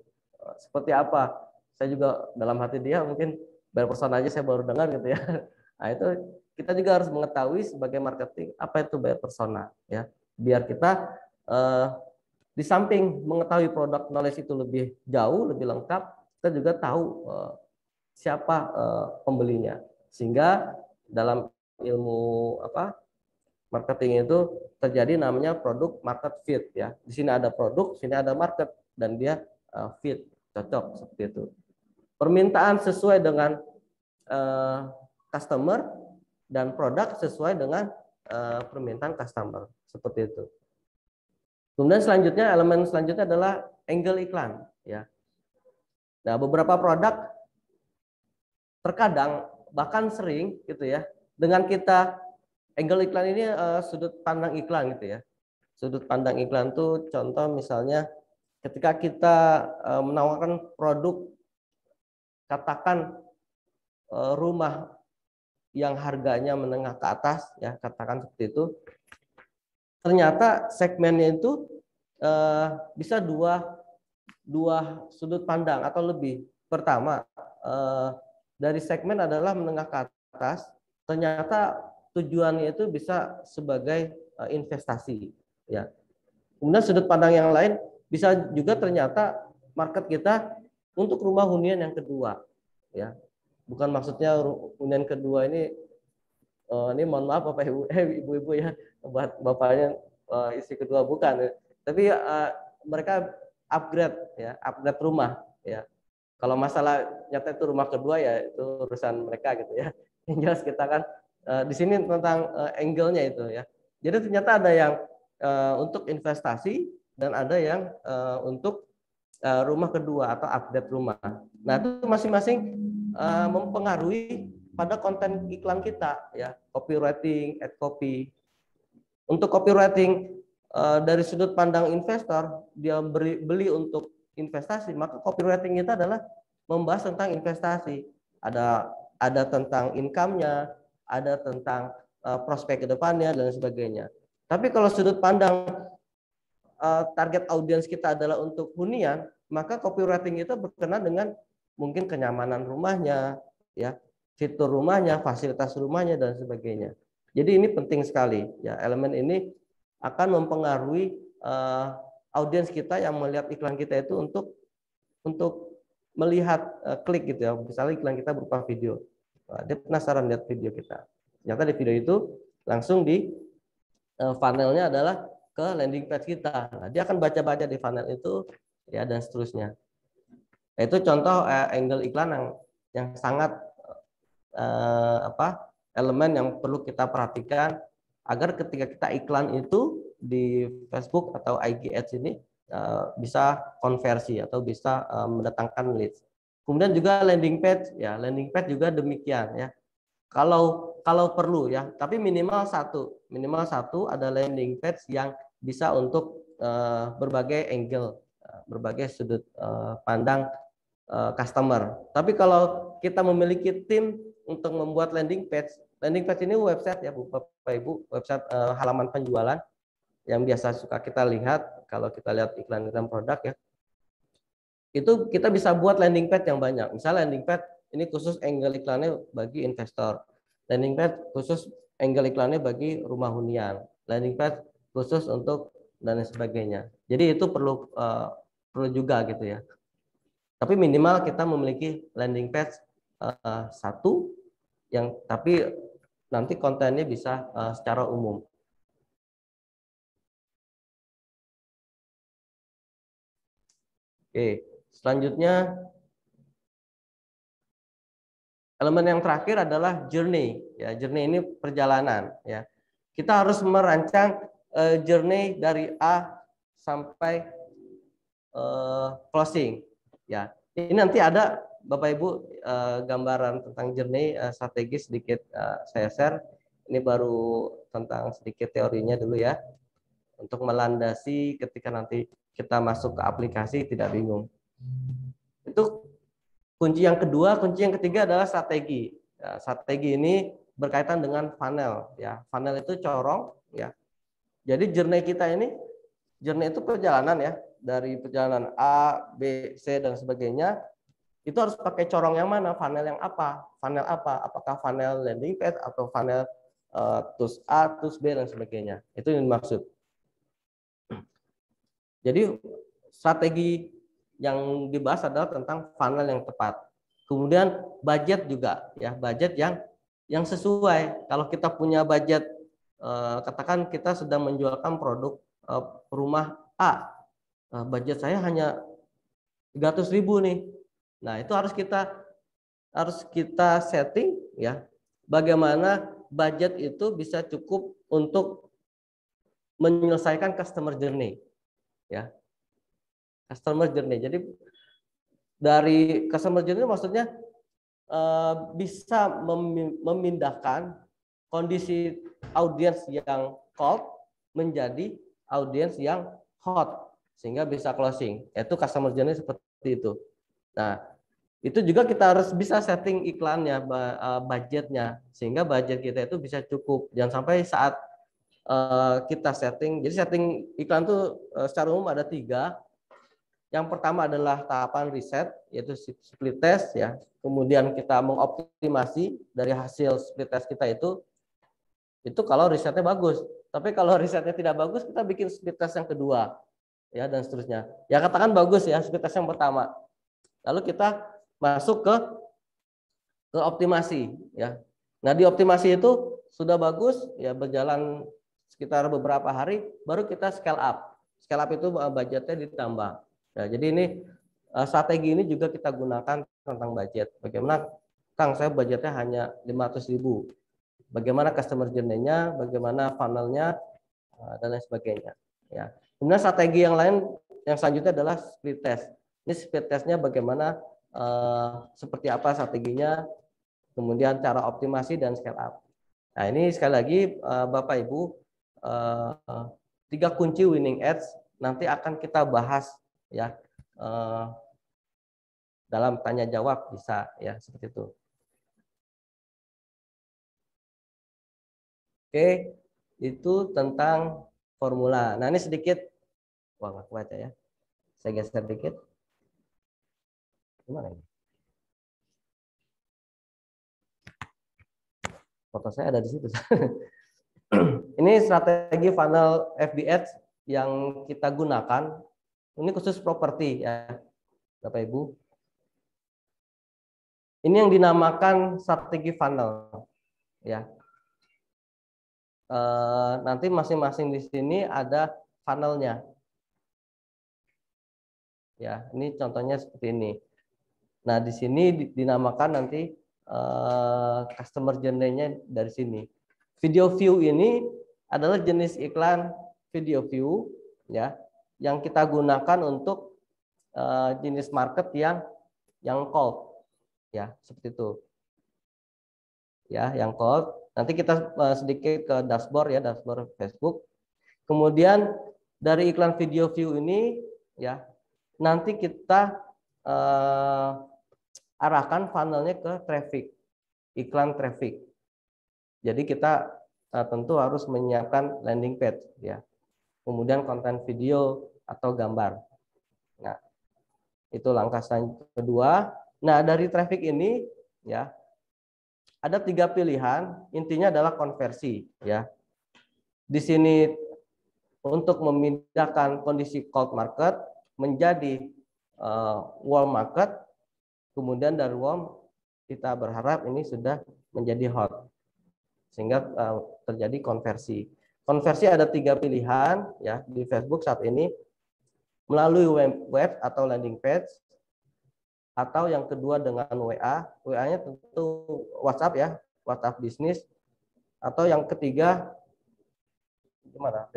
seperti apa? Saya juga dalam hati dia mungkin buyer persona aja saya baru dengar gitu, ya. Nah, itu kita juga harus mengetahui sebagai marketing apa itu buyer persona ya. Biar kita di samping mengetahui produk knowledge itu lebih jauh, lebih lengkap, kita juga tahu siapa pembelinya. Sehingga dalam ilmu marketing itu terjadi namanya produk market fit ya. Di sini ada produk, sini ada market dan dia fit, cocok seperti itu. Permintaan sesuai dengan customer dan produk sesuai dengan permintaan customer seperti itu. Kemudian selanjutnya, elemen selanjutnya adalah angle iklan ya. Nah, beberapa produk terkadang bahkan sering gitu ya, dengan kita angle iklan ini sudut pandang iklan gitu ya. Sudut pandang iklan tuh contoh misalnya ketika kita menawarkan produk, katakan rumah yang harganya menengah ke atas ya, katakan seperti itu. Ternyata segmennya itu bisa dua sudut pandang atau lebih. Pertama, dari segmen adalah menengah ke atas, ternyata tujuannya itu bisa sebagai investasi ya. Kemudian sudut pandang yang lain bisa juga ternyata market kita untuk rumah hunian yang kedua ya. Bukan maksudnya hunian kedua ini mohon maaf Bapak Ibu ibu-ibu ya, buat bapaknya istri kedua bukan, tapi mereka upgrade ya, upgrade rumah ya. Kalau masalah nyata itu rumah kedua ya itu urusan mereka gitu ya. Yang jelas kita kan di sini tentang angle-nya itu ya. Jadi ternyata ada yang untuk investasi dan ada yang untuk rumah kedua atau upgrade rumah. Nah, itu masing-masing mempengaruhi pada konten iklan kita ya, copywriting, ad copy. Untuk copywriting dari sudut pandang investor, dia beli untuk investasi, maka copywriting kita adalah membahas tentang investasi. Ada tentang income-nya, ada tentang prospek ke depannya dan sebagainya. Tapi kalau sudut pandang target audiens kita adalah untuk hunian, maka copywriting kita berkenaan dengan mungkin kenyamanan rumahnya, ya, fitur rumahnya, fasilitas rumahnya dan sebagainya. Jadi ini penting sekali, ya. Elemen ini akan mempengaruhi audiens kita yang melihat iklan kita itu untuk melihat klik gitu ya. Misalnya iklan kita berupa video, dia penasaran lihat video kita. Ternyata di video itu langsung di funnelnya adalah ke landing page kita. Nah, dia akan baca-baca di funnel itu ya dan seterusnya. Nah, itu contoh angle iklan yang sangat elemen yang perlu kita perhatikan agar ketika kita iklan itu di Facebook atau IG Ads ini bisa konversi atau bisa mendatangkan leads. Kemudian juga landing page ya, landing page juga demikian ya. Kalau perlu ya, tapi minimal satu ada landing page yang bisa untuk berbagai angle, berbagai sudut pandang customer. Tapi kalau kita memiliki tim untuk membuat landing page ini website ya Bapak Ibu, website halaman penjualan yang biasa suka kita lihat kalau kita lihat iklan produk ya. Itu kita bisa buat landing page yang banyak. Misalnya landing page ini khusus angle iklannya bagi investor. Landing page khusus angle iklannya bagi rumah hunian. Landing page khusus untuk dan sebagainya. Jadi itu perlu juga gitu ya. Tapi minimal kita memiliki landing page satu yang tapi nanti kontennya bisa secara umum. Oke, selanjutnya elemen yang terakhir adalah journey. Ya, journey ini perjalanan. Ya, kita harus merancang journey dari A sampai closing. Ya, ini nanti ada Bapak Ibu gambaran tentang journey strategis sedikit saya share. Ini baru tentang sedikit teorinya dulu ya, untuk melandasi ketika nanti kita masuk ke aplikasi tidak bingung. Itu kunci yang kedua. Kunci yang ketiga adalah strategi. Ya, strategi ini berkaitan dengan funnel. Ya, funnel itu corong. Ya, jadi journey kita ini, journey itu perjalanan ya, dari perjalanan A, B, C dan sebagainya. itu harus pakai corong yang mana, funnel yang apa, apakah funnel landing page atau funnel tools A, tools B dan sebagainya. Itu yang dimaksud. Jadi strategi yang dibahas adalah tentang funnel yang tepat. Kemudian budget juga, ya, budget yang sesuai. Kalau kita punya budget, katakan kita sedang menjualkan produk rumah A, budget saya hanya 300.000 nih. Nah, itu harus kita setting, ya, bagaimana budget itu bisa cukup untuk menyelesaikan customer journey, ya, customer journey. Jadi dari customer journey maksudnya bisa memindahkan kondisi audiens yang cold menjadi audiens yang hot sehingga bisa closing. Itu customer journey seperti itu. Nah, itu juga kita harus bisa setting iklannya, budgetnya, sehingga budget kita itu bisa cukup. Jangan sampai saat kita setting, jadi setting iklan itu secara umum ada 3. Yang pertama adalah tahapan riset, yaitu split test, ya. Kemudian kita mengoptimasi dari hasil split test kita itu kalau risetnya bagus. Tapi kalau risetnya tidak bagus, kita bikin split test yang kedua, ya, dan seterusnya. Ya, katakan bagus ya split test yang pertama. Lalu kita masuk ke optimasi, ya. Nah, di optimasi itu sudah bagus, ya, berjalan sekitar beberapa hari, baru kita scale up. Scale up itu budgetnya ditambah. Ya, jadi ini strategi ini juga kita gunakan tentang budget. Bagaimana, Kang, saya budgetnya hanya 500.000. Bagaimana customer journey-nya, bagaimana funnel-nya, dan lain sebagainya. Ya. Kemudian strategi yang lain yang selanjutnya adalah split test. Ini split test-nya bagaimana, seperti apa strateginya, kemudian cara optimasi dan scale up. Nah, ini sekali lagi Bapak Ibu, 3 kunci winning ads nanti akan kita bahas, ya, dalam tanya jawab bisa, ya, seperti itu. Oke, itu tentang formula. Nah, ini sedikit, nggak baca ya. Saya geser sedikit. Gimana ini? Foto saya ada di situ. Ini strategi funnel FB Ads yang kita gunakan. Ini khusus properti, ya, Bapak Ibu. Ini yang dinamakan strategi funnel, ya. Nanti masing-masing di sini ada funnelnya. Ya, ini contohnya seperti ini. Nah, di sini dinamakan nanti customer journey-nya dari sini. Video view ini adalah jenis iklan video view, ya, yang kita gunakan untuk jenis market yang cold, ya, seperti itu. Ya, yang cold. Nanti kita sedikit ke dashboard, ya, dashboard Facebook. Kemudian dari iklan video view ini, ya, nanti kita arahkan funnelnya ke traffic, iklan traffic. Jadi kita tentu harus menyiapkan landing page, ya. Kemudian konten video atau gambar. Nah, itu langkah kedua. Nah, dari traffic ini, ya, ada 3 pilihan. Intinya adalah konversi, ya. Di sini untuk memindahkan kondisi cold market menjadi warm market. Kemudian dari warm kita berharap ini sudah menjadi hot, sehingga terjadi konversi. Konversi ada 3 pilihan, ya, di Facebook saat ini, melalui web atau landing page, atau yang kedua dengan WA. WA-nya tentu WhatsApp, ya, WhatsApp bisnis, atau yang ketiga gimana?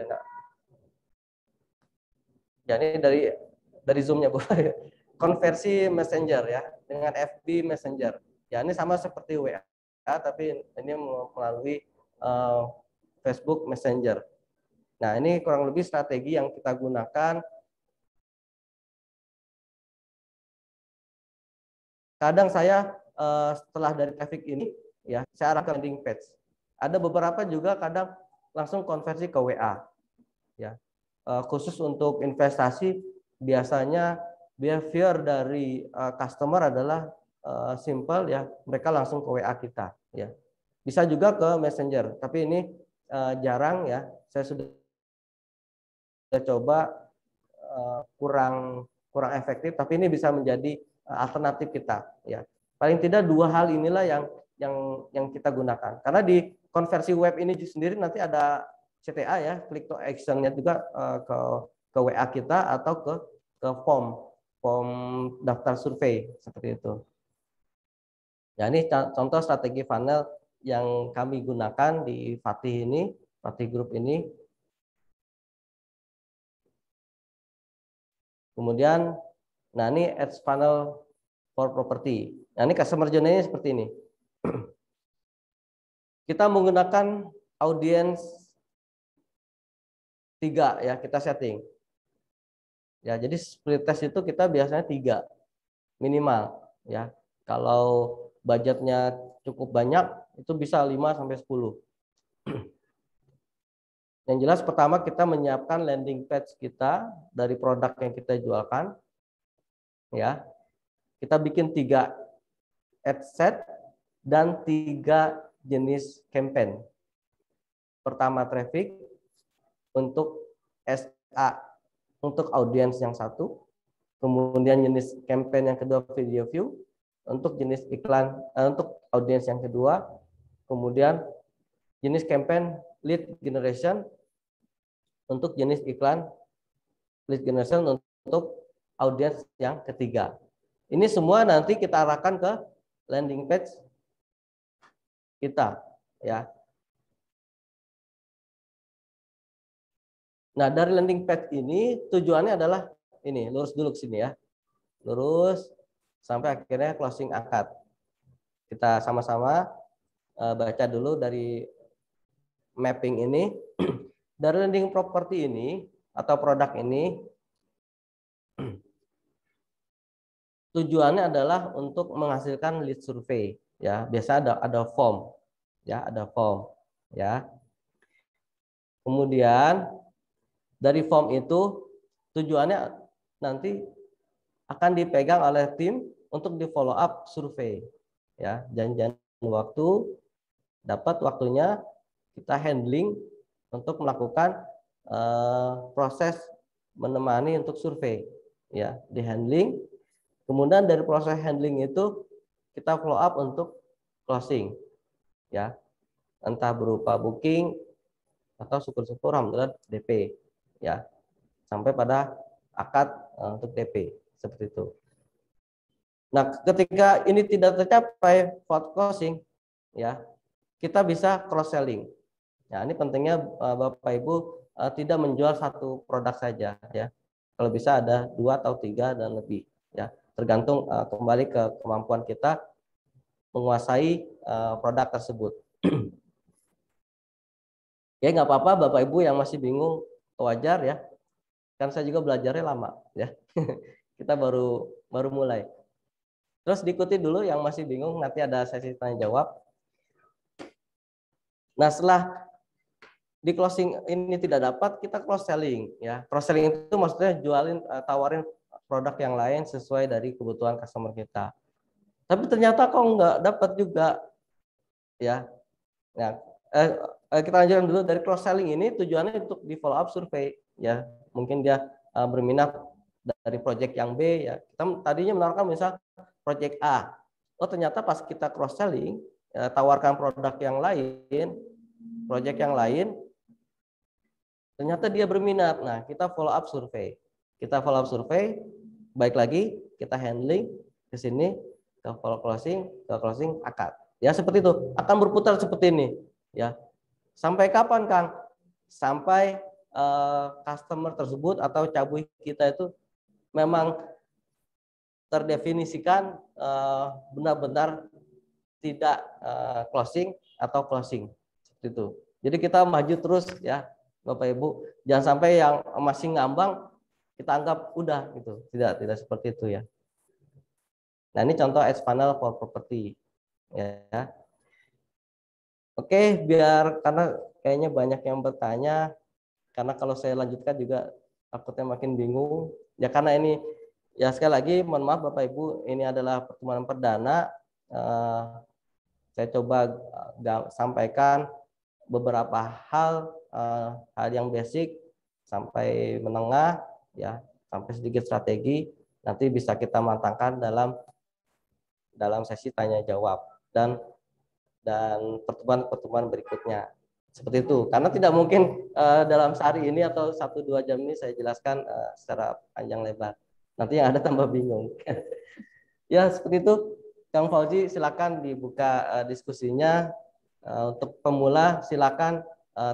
Ya, ini dari Zoom-nya, Bu. Konversi Messenger, ya, dengan FB Messenger. Ya, ini sama seperti WA, tapi ini melalui Facebook Messenger. Nah, ini kurang lebih strategi yang kita gunakan. Kadang saya setelah dari traffic ini, ya, saya arahkan landing page. Ada beberapa juga kadang langsung konversi ke WA, ya. Khusus untuk investasi biasanya behavior dari customer adalah simple ya, mereka langsung ke WA kita ya. Bisa juga ke Messenger, tapi ini jarang ya. Saya sudah coba kurang efektif, tapi ini bisa menjadi alternatif kita ya. Paling tidak dua hal inilah yang kita gunakan. Karena di konversi web ini sendiri nanti ada CTA ya, click to action-nya juga ke WA kita atau ke form daftar survei seperti itu. Ya, ini contoh strategi funnel yang kami gunakan di Fatih Group ini. Kemudian, nah ini ads funnel for property. Nah ini customer journey-nya seperti ini. Kita menggunakan audience 3 ya, kita setting. Ya, jadi split test itu kita biasanya 3 minimal ya. Kalau budgetnya cukup banyak itu bisa 5 sampai 10. Yang jelas pertama kita menyiapkan landing page kita dari produk yang kita jualkan. Ya. Kita bikin 3 ad set dan 3 jenis campaign. Pertama traffic untuk SA untuk audiens yang satu, kemudian jenis campaign yang kedua video view untuk jenis iklan untuk audiens yang kedua, kemudian jenis campaign lead generation untuk jenis iklan lead generation untuk audiens yang ketiga. Ini semua nanti kita arahkan ke landing page kita ya. Nah, dari landing page ini tujuannya adalah ini, lurus dulu ke sini ya. Lurus sampai akhirnya closing akad. Kita sama-sama baca dulu dari mapping ini. Dari landing property ini atau produk ini tujuannya adalah untuk menghasilkan lead survei ya. Biasa ada form ya, ada form ya. Kemudian dari form itu tujuannya nanti akan dipegang oleh tim untuk di follow up survei ya, janjian waktu, dapat waktunya kita handling untuk melakukan proses menemani untuk survei ya, di handling. Kemudian dari proses handling itu kita follow up untuk closing ya, entah berupa booking atau syukur-syukur alhamdulillah DP ya, sampai pada akad untuk DP seperti itu. Nah, ketika ini tidak tercapai forward closing ya, kita bisa cross selling. Ya, ini pentingnya Bapak Ibu tidak menjual satu produk saja ya. Kalau bisa ada 2 atau 3 dan lebih ya. Tergantung kembali ke kemampuan kita menguasai produk tersebut. Ya nggak apa-apa Bapak Ibu yang masih bingung, wajar ya. Kan saya juga belajarnya lama ya. Kita baru mulai. Terus diikuti dulu yang masih bingung, nanti ada sesi tanya jawab. Nah, setelah di closing ini tidak dapat, kita cross selling ya. Cross selling itu maksudnya tawarin produk yang lain sesuai dari kebutuhan customer kita. Tapi ternyata kok nggak dapat juga ya. Nah, kita lanjutkan dulu. Dari cross selling ini tujuannya untuk di follow up survei ya. Mungkin dia berminat dari project yang B ya. Kita tadinya menawarkan misal project A. Oh, ternyata pas kita cross selling tawarkan produk yang lain, project yang lain, ternyata dia berminat. Nah, kita follow up survei. Kita follow up survei, baik lagi kita handling ke sini, ke follow closing, akad. Ya, seperti itu. Akan berputar seperti ini, ya. Sampai kapan, Kang? Sampai customer tersebut atau cabui kita itu memang terdefinisikan benar-benar tidak closing atau closing. Seperti itu. Jadi kita maju terus ya, Bapak Ibu. Jangan sampai yang masih ngambang kita anggap udah gitu. Tidak seperti itu ya. Nah, ini contoh ads funnel for property ya. Oke, biar karena kayaknya banyak yang bertanya, karena kalau saya lanjutkan juga takutnya makin bingung. Ya karena ini Ya sekali lagi mohon maaf Bapak Ibu, ini adalah pertemuan perdana. Saya coba sampaikan beberapa hal yang basic sampai menengah, ya, sampai sedikit strategi. Nanti bisa kita matangkan dalam sesi tanya jawab dan pertemuan berikutnya. Seperti itu. Karena tidak mungkin dalam sehari ini atau 1-2 jam ini saya jelaskan secara panjang lebar. Nanti yang ada tambah bingung. Ya, seperti itu. Kang Fauzi, silakan dibuka diskusinya. Untuk pemula, silakan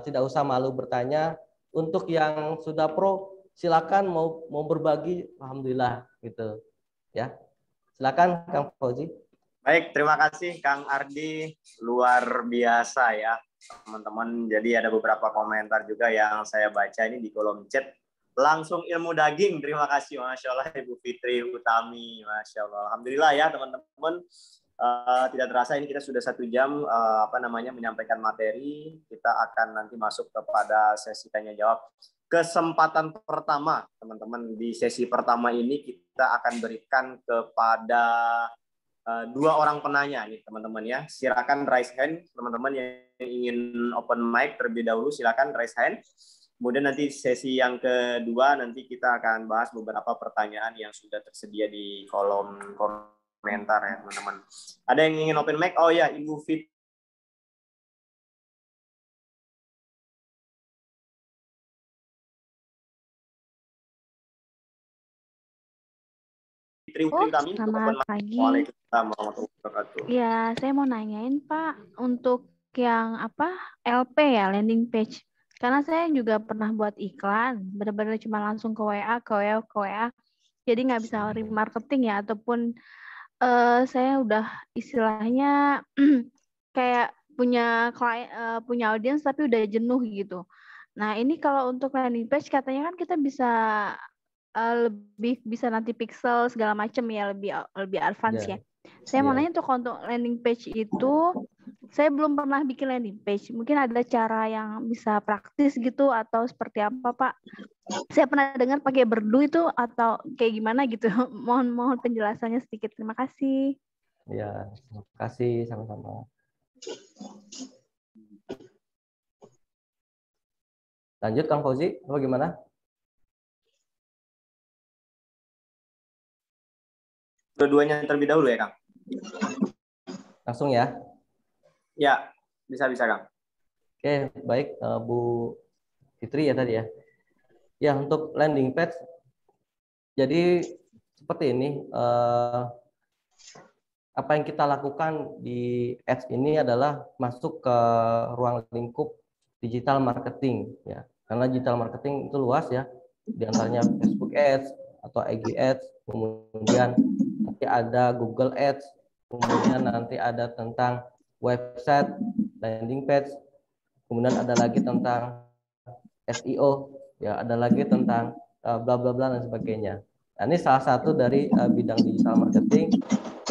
tidak usah malu bertanya. Untuk yang sudah pro, silakan mau berbagi, alhamdulillah gitu. Ya, silakan Kang Fauzi. Baik, terima kasih Kang Ardi, luar biasa ya teman-teman. Jadi ada beberapa komentar juga yang saya baca ini di kolom chat. Langsung ilmu daging, terima kasih, Masya Allah Ibu Fitri Utami, Masya Allah. Alhamdulillah ya teman-teman. Tidak terasa ini kita sudah 1 jam menyampaikan materi. Kita akan nanti masuk kepada sesi tanya jawab. Kesempatan pertama teman-teman, di sesi pertama ini kita akan berikan kepada 2 orang penanya nih teman-teman ya. Silakan raise hand teman-teman yang ingin open mic terlebih dahulu, silakan raise hand. Kemudian nanti sesi yang kedua nanti kita akan bahas beberapa pertanyaan yang sudah tersedia di kolom komentar ya teman-teman. Ada yang ingin open mic? Oh ya, Ibu Fitri Utami. Selamat pagi. Waalaikumsalam warahmatullahi wabarakatuh. Ya, saya mau nanyain Pak, untuk yang LP ya, landing page. Karena saya juga pernah buat iklan, benar-benar cuma langsung ke WA. Jadi nggak bisa remarketing ya, ataupun saya udah istilahnya kayak punya klien, punya audiens tapi udah jenuh gitu. Nah, ini kalau untuk landing page katanya kan kita bisa lebih bisa nanti pixel segala macam ya, lebih advance ya. Saya mau nanya untuk landing page itu, saya belum pernah bikin landing page. Mungkin ada cara yang bisa praktis gitu atau seperti apa Pak? Saya pernah dengar pakai Berdu itu atau kayak gimana gitu. Mohon penjelasannya sedikit. Terima kasih. Ya, terima kasih sama-sama. Lanjut Kang Fauzi, bagaimana? Dua-duanya terlebih dahulu ya Kang. Langsung ya. Ya, bisa Kang. Oke, baik Bu Fitri ya tadi ya. Ya, untuk landing page, jadi seperti ini. Apa yang kita lakukan di ads ini adalah masuk ke ruang lingkup digital marketing ya. Karena digital marketing itu luas ya. Di antaranya Facebook Ads atau IG Ads, kemudian nanti ada Google Ads, kemudian nanti ada tentang website, landing page, kemudian ada lagi tentang SEO, ya ada lagi tentang bla bla bla dan sebagainya. Nah, ini salah satu dari bidang digital marketing.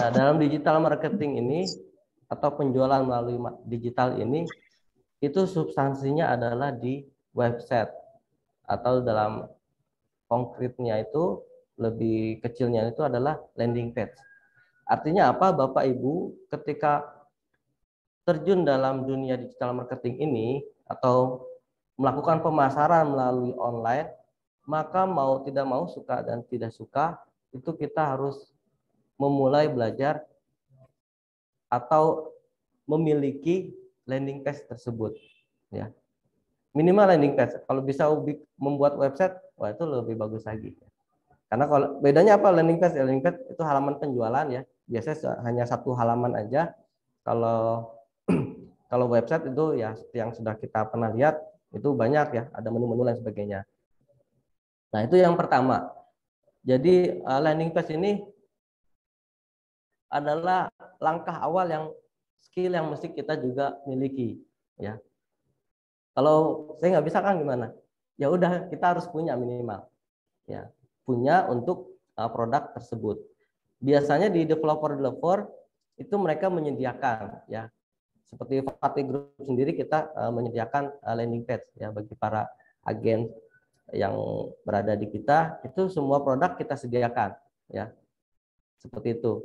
Nah, dalam digital marketing ini atau penjualan melalui digital ini, itu substansinya adalah di website atau dalam konkretnya itu lebih kecilnya itu adalah landing page. Artinya apa Bapak Ibu, ketika terjun dalam dunia digital marketing ini atau melakukan pemasaran melalui online, maka mau tidak mau, suka dan tidak suka, itu kita harus memulai belajar atau memiliki landing page tersebut ya. Minimal landing page. Kalau bisa membuat website, wah itu lebih bagus lagi. Karena kalau bedanya apa landing page? Landing page itu halaman penjualan ya. Biasanya hanya 1 halaman aja. Kalau website itu ya yang sudah kita pernah lihat itu banyak ya, ada menu-menu dan sebagainya. Nah, itu yang pertama. Jadi landing page ini adalah langkah awal yang skill yang mesti kita juga miliki ya. Kalau saya nggak bisa kan gimana? Ya udah, kita harus punya minimal ya, punya untuk produk tersebut. Biasanya di developer itu mereka menyediakan ya, seperti Fatih Group sendiri kita menyediakan landing page ya bagi para agen yang berada di kita, itu semua produk kita sediakan ya. Seperti itu.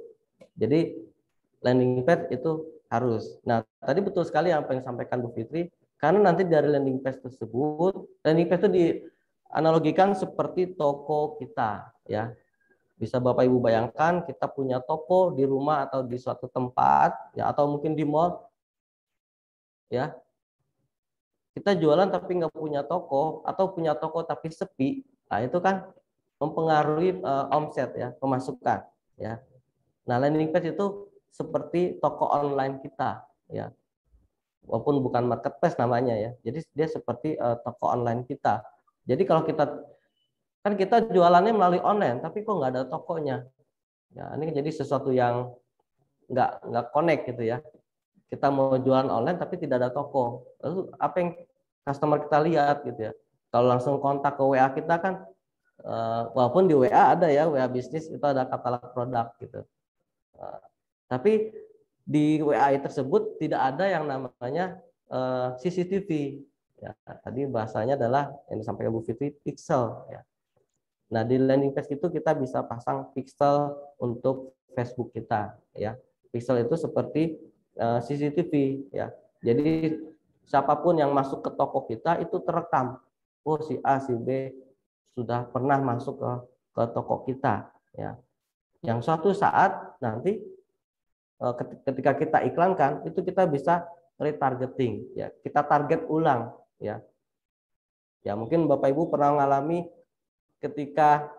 Jadi landing page itu harus. Nah, tadi betul sekali apa yang disampaikan Bu Fitri, karena nanti dari landing page tersebut, landing page itu dianalogikan seperti toko kita, ya. Bisa Bapak Ibu bayangkan kita punya toko di rumah atau di suatu tempat, ya, atau mungkin di mall, ya. Kita jualan tapi nggak punya toko, atau punya toko tapi sepi, nah itu kan mempengaruhi omset, ya, pemasukan, ya. Nah, landing page itu seperti toko online kita, ya, walaupun bukan marketplace namanya, ya. Jadi dia seperti toko online kita. Jadi kalau kita jualannya melalui online, tapi kok nggak ada tokonya. Ya, ini jadi sesuatu yang nggak connect gitu, ya. Kita mau jualan online tapi tidak ada toko. Lalu apa yang customer kita lihat gitu, ya? Kalau langsung kontak ke WA kita kan, walaupun di WA ada, ya, WA bisnis itu ada katalog produk gitu. Tapi di WA tersebut tidak ada yang namanya CCTV. Ya, tadi bahasanya adalah yang disampaikan Bu Fitri, pixel. Ya. Nah, di landing page itu kita bisa pasang pixel untuk Facebook kita. Ya, pixel itu seperti CCTV. Ya, jadi siapapun yang masuk ke toko kita itu terekam. Oh, si A, si B sudah pernah masuk ke toko kita. Ya, yang suatu saat nanti ketika kita iklankan itu kita bisa retargeting, ya, kita target ulang, ya. Ya, mungkin Bapak Ibu pernah mengalami ketika,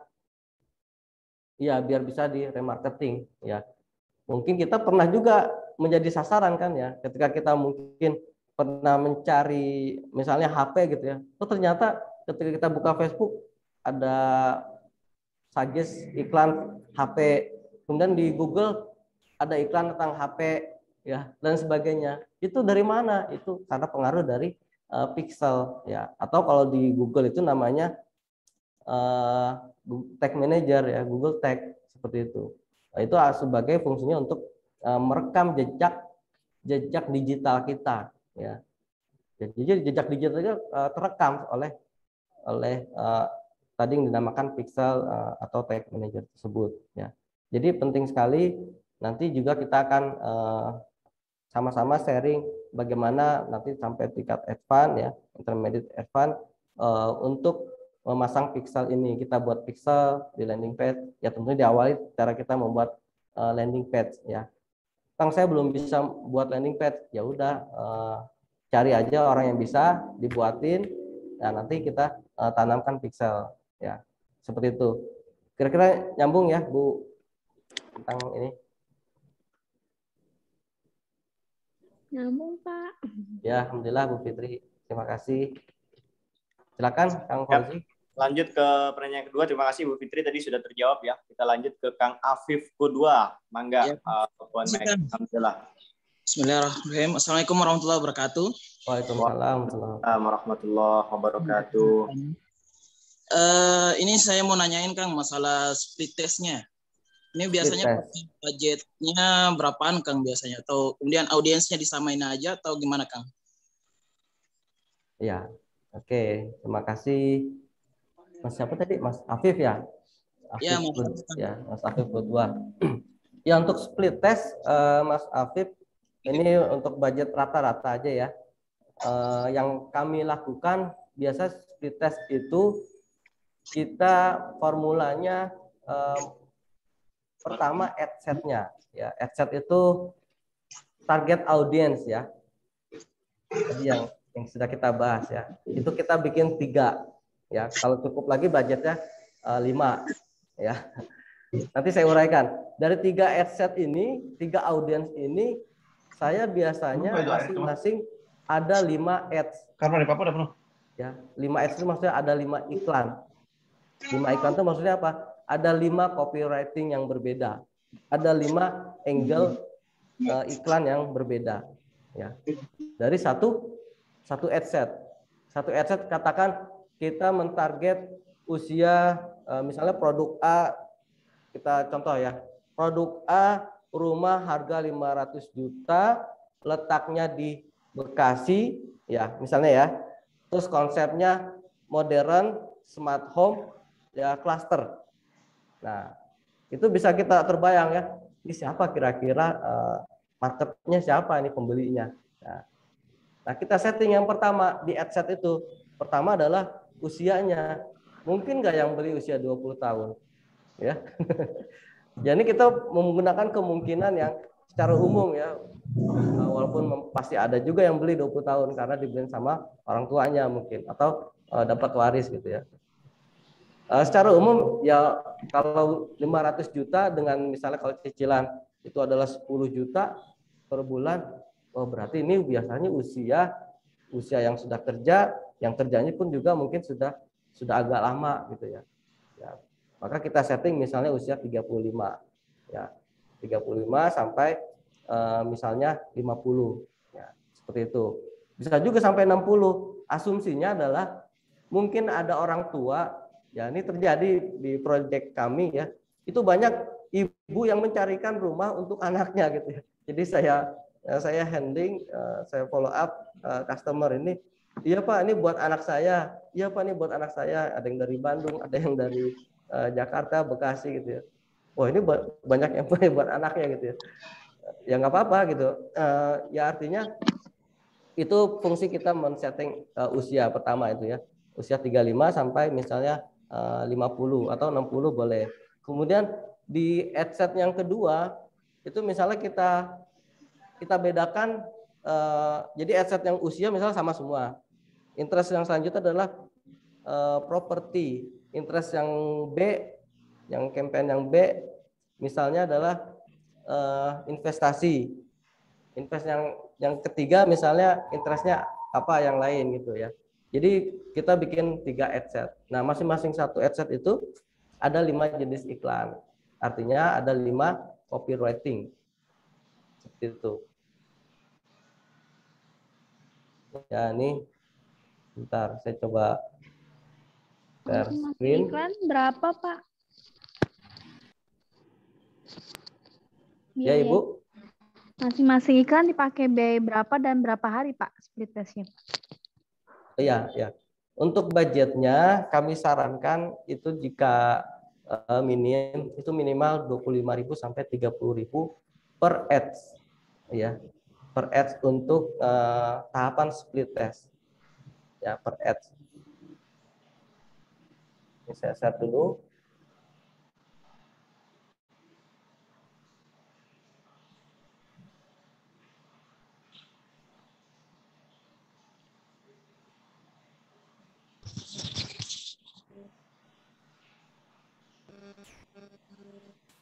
ya, biar bisa di remarketing, ya. Mungkin kita pernah juga menjadi sasaran kan, ya, ketika kita mungkin pernah mencari misalnya HP gitu, ya. Oh, ternyata ketika kita buka Facebook ada suggest iklan HP, kemudian di Google ada iklan tentang HP, ya, dan sebagainya. Itu dari mana? Itu karena pengaruh dari pixel, ya. Atau kalau di Google itu namanya Tag Manager, ya, Google Tag, seperti itu. Nah, itu sebagai fungsinya untuk merekam jejak digital kita, ya. Jadi jejak digitalnya terekam oleh tadi yang dinamakan pixel atau Tag Manager tersebut, ya. Jadi penting sekali. Nanti juga kita akan sama-sama sharing bagaimana nanti sampai tingkat advance, ya, intermediate advance, untuk memasang pixel ini. Kita buat pixel di landing page, ya, tentunya diawali cara kita membuat landing page, ya. Kang, saya belum bisa buat landing page, ya udah, cari aja orang yang bisa dibuatin, ya, nanti kita tanamkan pixel, ya, seperti itu. Kira-kira nyambung, ya, Bu, tentang ini? Nyambung, Pak. Ya, alhamdulillah Bu Fitri. Terima kasih. Silakan Kang Fauzi. Lanjut ke pertanyaan kedua. Terima kasih Bu Fitri, tadi sudah terjawab, ya. Kita lanjut ke Kang Afif kedua. Mangga. Ya. Alhamdulillah. Bismillahirrahmanirrahim. Assalamualaikum warahmatullahi wabarakatuh. Waalaikumsalam warahmatullahi wabarakatuh. Ini saya mau nanyain Kang masalah split testnya. Ini biasanya budgetnya berapaan Kang biasanya? Atau kemudian audiensnya disamain aja atau gimana Kang? Ya, oke. Terima kasih. Mas siapa tadi? Mas Afif, ya? Afif, ya, Mas Afif kedua. Ya, untuk split test, Mas Afif, ini untuk budget rata-rata aja, ya. Yang kami lakukan biasa split test itu kita formulanya pertama adset-nya, ya. Adset itu target audience, ya. Jadi yang sudah kita bahas, ya. Itu kita bikin 3, ya. Kalau cukup lagi budgetnya 5, ya. Nanti saya uraikan. Dari 3 adset ini, 3 audience ini, saya biasanya masing-masing ada 5 ads. Ya, 5 ads itu maksudnya ada 5 iklan. 5 iklan itu maksudnya apa? Ada 5 copywriting yang berbeda. Ada 5 angle iklan yang berbeda. Ya. Dari satu adset. Satu adset katakan kita mentarget usia, misalnya produk A, kita contoh, ya. Produk A, rumah harga 500 juta, letaknya di Bekasi, ya, misalnya, ya. Terus konsepnya modern, smart home, ya, cluster. Nah, Itu bisa kita terbayang ya, ini siapa kira-kira marketnya, siapa ini pembelinya. Nah, kita setting yang pertama di ad set itu. Pertama adalah usianya. Mungkin nggak yang beli usia 20 tahun? Ya. Jadi kita menggunakan kemungkinan yang secara umum ya. Walaupun pasti ada juga yang beli 20 tahun karena dibeli sama orang tuanya mungkin atau dapat waris gitu ya. Secara umum ya kalau 500 juta dengan misalnya kalau cicilan itu adalah 10 juta per bulan, oh berarti ini biasanya usia yang sudah kerja, yang kerjanya pun juga mungkin sudah agak lama gitu ya. Maka kita setting misalnya usia 35 ya. 35 sampai misalnya 50 ya, seperti itu. Bisa juga sampai 60. Asumsinya adalah mungkin ada orang tua, ya ini terjadi di proyek kami ya. Itu banyak ibu yang mencarikan rumah untuk anaknya gitu ya. Jadi saya handling, saya follow up customer ini. Iya Pak, ini buat anak saya. Iya Pak, ini buat anak saya. Ada yang dari Bandung, ada yang dari Jakarta, Bekasi gitu ya. Wah ini banyak yang buat anaknya gitu ya. Ya nggak apa-apa gitu. Ya artinya itu fungsi kita men-setting usia pertama itu ya. Usia 35 sampai misalnya 50 atau 60 boleh. Kemudian di ad set yang kedua itu misalnya kita bedakan, jadi ad set yang usia misalnya sama semua. Interest yang selanjutnya adalah properti. Interest yang B, yang campaign yang B misalnya adalah investasi. Invest yang ketiga misalnya interestnya apa yang lain gitu ya. Jadi kita bikin 3 ad set. Nah, masing-masing satu ad set itu ada 5 jenis iklan. Artinya ada 5 copywriting. Seperti itu. Ya, ini bentar saya coba share screen. Iklan berapa, Pak? Ya, Ibu. Masing-masing iklan dipakai biaya berapa dan berapa hari, Pak, split testnya? Iya, ya. Untuk budgetnya kami sarankan itu jika minim itu minimal 25.000 sampai 30.000 per ads. Ya. Per ads untuk tahapan split test. Ya, per ads. Ini saya share dulu.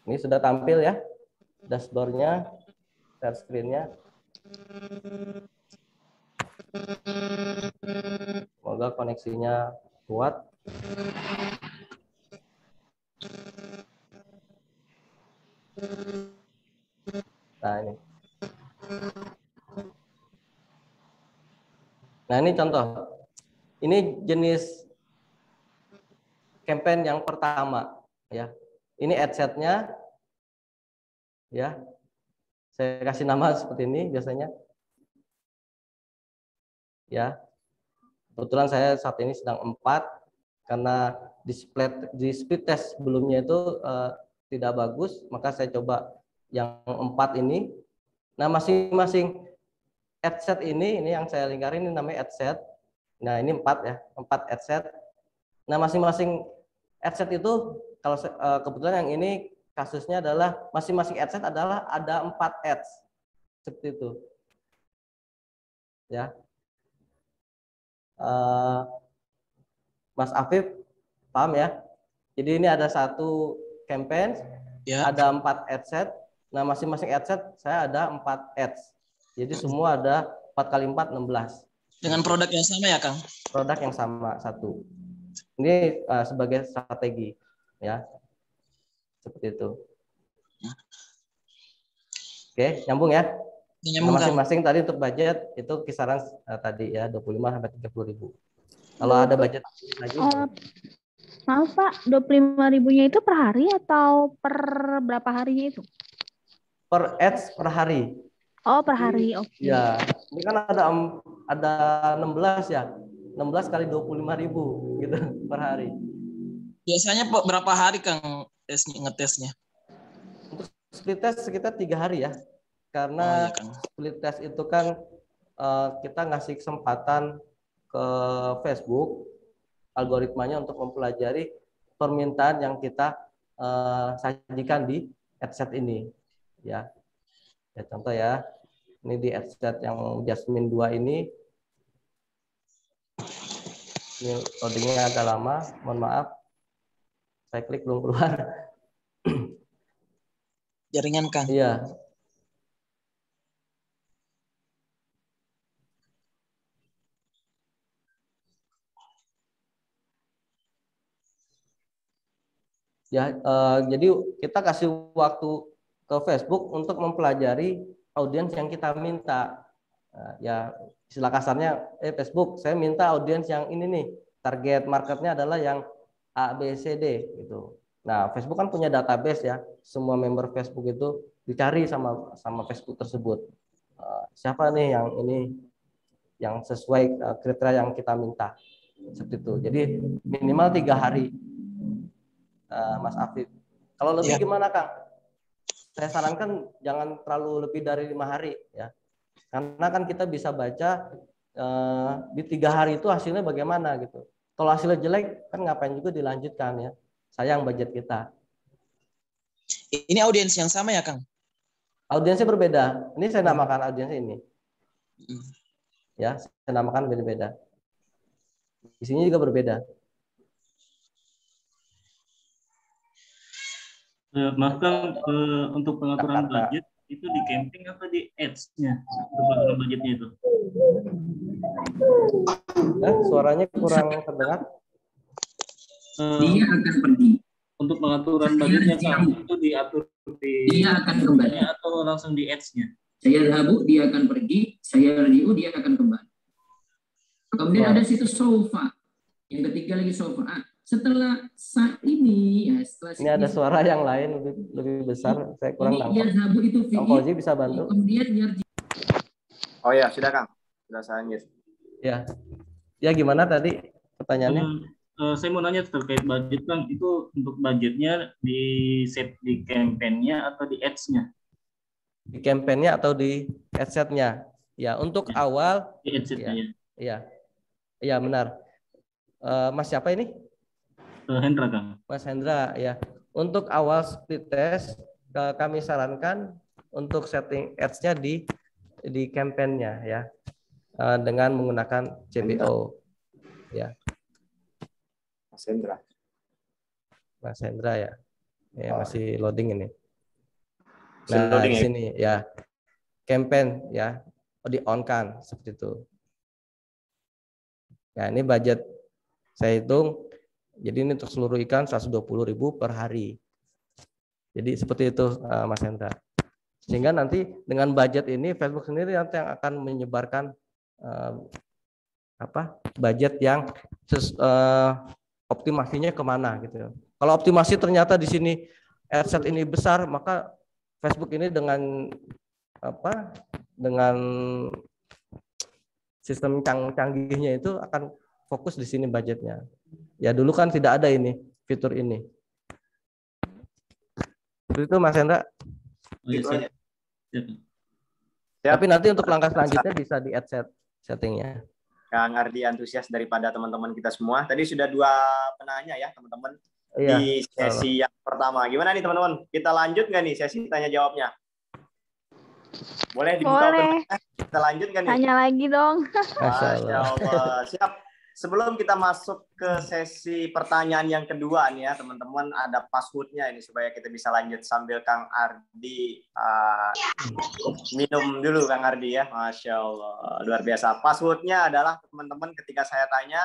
Ini sudah tampil ya dashboardnya, share screen-nya. Semoga koneksinya kuat. Nah ini. Nah ini contoh. Ini jenis campaign yang pertama ya. Ini ad set-nya ya. Saya kasih nama seperti ini biasanya. Ya. Kebetulan saya saat ini sedang 4 karena di split test sebelumnya itu tidak bagus, maka saya coba yang 4 ini. Nah, masing-masing ad set ini yang saya lingkarin ini namanya ad set. Nah, ini 4 ya, 4 ad set. Nah, masing-masing ad set itu kalau kebetulan yang ini kasusnya adalah masing-masing ad set adalah ada 4 ads. Seperti itu. Ya. Mas Afif paham ya? Jadi ini ada satu campaign, ya. Ada 4 ad set. Nah, masing-masing ad set saya ada 4 ads. Jadi semua ada 4 kali 4 16. Dengan produk yang sama ya, Kang? Produk yang sama satu. Ini sebagai strategi ya. Seperti itu. Oke, nyambung ya? Masing-masing tadi untuk budget itu kisaran tadi ya 25 sampai 30.000. Kalau ada budget lagi. Maaf Pak, 25.000-nya itu per hari atau per berapa harinya itu? Per ads per hari. Oh, per hari. Oke. Okay. Ya, ini kan ada 16 ya. 16 kali 25.000 gitu per hari. Biasanya berapa hari Kang ngetesnya? split test sekitar 3 hari ya. Karena split test itu kan kita ngasih kesempatan ke Facebook algoritmanya untuk mempelajari permintaan yang kita sajikan di adset ini ya. Ya contoh ya, ini di adset yang Jasmine 2 ini loadingnya agak lama, mohon maaf, saya klik belum keluar. Jaringan Kang. Iya. Ya, jadi kita kasih waktu ke Facebook untuk mempelajari audiens yang kita minta. Ya, istilah kasarnya, Facebook, saya minta audiens yang ini nih, target marketnya adalah yang A, B, C, D gitu. Nah, Facebook kan punya database ya, semua member Facebook itu dicari sama Facebook tersebut. Siapa nih yang ini yang sesuai kriteria yang kita minta, seperti itu. Jadi minimal 3 hari, Mas Afif. Kalau lebih gimana Kang? Saya sarankan jangan terlalu lebih dari 5 hari ya. Karena kan kita bisa baca di 3 hari itu hasilnya bagaimana gitu. Kalau hasilnya jelek kan ngapain juga dilanjutkan ya. Sayang budget kita. Ini audiens yang sama ya Kang? Audiensnya berbeda. Ini saya namakan audiensnya ini. Ya, saya namakan beda-beda. Isinya juga berbeda. Mas Kang, untuk pengaturan budget itu di camping atau di ads-nya? Pengaturan budgetnya itu? Suaranya kurang terdengar. Dia akan pergi. Untuk pengaturan budgetnya Kang, itu diatur di dia akan kembali atau langsung di ads-nya? Saya Habu, dia akan pergi. Saya Riu, dia akan kembali. Kemudian ada situs sofa. Yang ketiga lagi sofa. Setelah saat ini, ya setelah ini ada suara yang lain lebih besar. Saya kurang nangkep. Habu itu Kang Fauzi bisa bantu? Kemudian Oh ya, sudah Kang. Sudah saya lanjut. Ya. Ya gimana tadi pertanyaannya? Saya mau nanya terkait budget Kang, itu untuk budgetnya di set di campaign-nya atau di ads-nya? Di campaign-nya atau di adset-nya? Ya, untuk awal di adset-nya. Iya. Iya, benar. Mas siapa ini? Hendra Kang. Mas Hendra ya. Untuk awal split test kami sarankan untuk setting ads-nya di campaign-nya ya. Dengan menggunakan CPO ya. Mas Hendra. Mas Hendra ya. Ya masih loading ini. Masih Nah, loading di sini ya. Campaign ya. Di on kan seperti itu. Ya, ini budget saya hitung. Jadi ini untuk seluruh ikan 120.000 per hari. Jadi seperti itu Mas Hendra. Sehingga nanti dengan budget ini Facebook sendiri nanti yang akan menyebarkan budget yang optimasinya kemana gitu. Kalau optimasi ternyata di sini adset ini besar, maka Facebook ini dengan sistem canggihnya itu akan fokus di sini budgetnya. Ya dulu kan tidak ada ini fitur ini. Seperti itu Mas Hendra. Tapi nanti untuk langkah selanjutnya bisa di adset settingnya. Kang Ardi antusias daripada teman-teman kita semua. Tadi sudah 2 penanya ya teman-teman di sesi yang pertama. Gimana nih teman-teman? Kita lanjut nggak nih sesi tanya jawabnya? Boleh dibuka? Boleh. Kita lanjut nggak nih? Tanya lagi dong. Masya Allah. Siap. Sebelum kita masuk ke sesi pertanyaan yang kedua nih ya teman-teman, ada passwordnya ini supaya kita bisa lanjut sambil Kang Ardi minum dulu Kang Ardi ya. Masya Allah, luar biasa. Passwordnya adalah teman-teman ketika saya tanya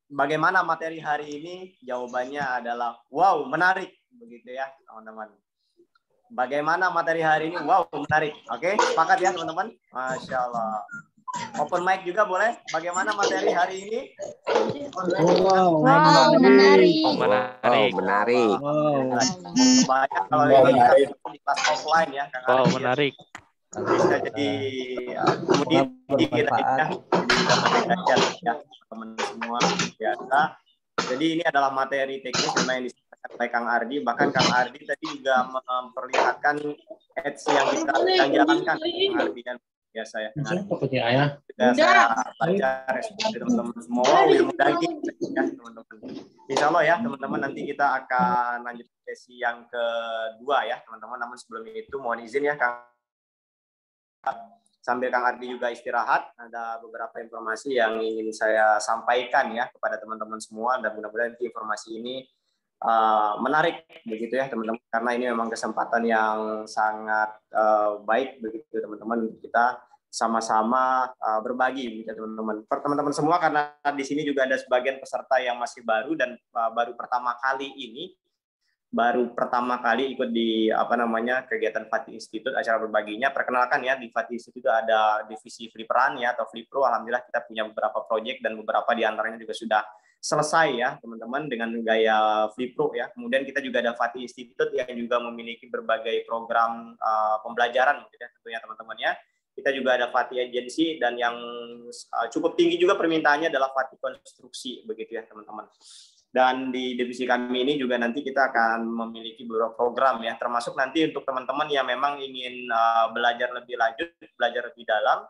bagaimana materi hari ini, jawabannya adalah wow menarik begitu ya teman-teman. Bagaimana materi hari ini? Wow menarik. Oke, sepakat ya teman-teman. Masya Allah. Open mic juga boleh. Bagaimana materi hari ini? Wow, menarik. Menarik. Banyak kalau ini di kelas offline ya. Wow, menarik. Bisa jadi kemudian kita ya teman-teman semua biasa. Jadi ini adalah materi teknis yang disampaikan oleh Kang Ardi. Bahkan Kang Ardi tadi juga memperlihatkan ads yang kita sedang jalankan, Kang Ardi, dan biasa ya. Sudah saya baca respon dari teman-teman semua. Wow, ilmu daging ya teman-teman. Insya Allah ya teman-teman, nanti kita akan lanjut sesi yang kedua ya teman-teman. Namun sebelum itu mohon izin ya Kang, sambil Kang Ardi juga istirahat, ada beberapa informasi yang ingin saya sampaikan ya kepada teman-teman semua, dan mudah-mudahan informasi ini menarik begitu ya teman-teman, karena ini memang kesempatan yang sangat baik begitu teman-teman, kita sama-sama berbagi begitu teman-teman. Teman-teman semua, karena di sini juga ada sebagian peserta yang masih baru dan baru pertama kali ikut di kegiatan Fatih Institute, acara berbaginya. Perkenalkan ya, di Fatih Institute ada divisi Flipperan ya atau Flipro. Alhamdulillah kita punya beberapa proyek dan beberapa diantaranya juga sudah selesai ya teman-teman dengan gaya Flipro ya. Kemudian kita juga ada Fatih Institute yang juga memiliki berbagai program pembelajaran gitu ya tentunya teman-teman ya. Kita juga ada Fatih Agency, dan yang cukup tinggi juga permintaannya adalah Fatih Konstruksi begitu ya teman-teman. Dan di divisi kami ini juga nanti kita akan memiliki beberapa program ya, termasuk nanti untuk teman-teman yang memang ingin belajar lebih lanjut, belajar lebih dalam,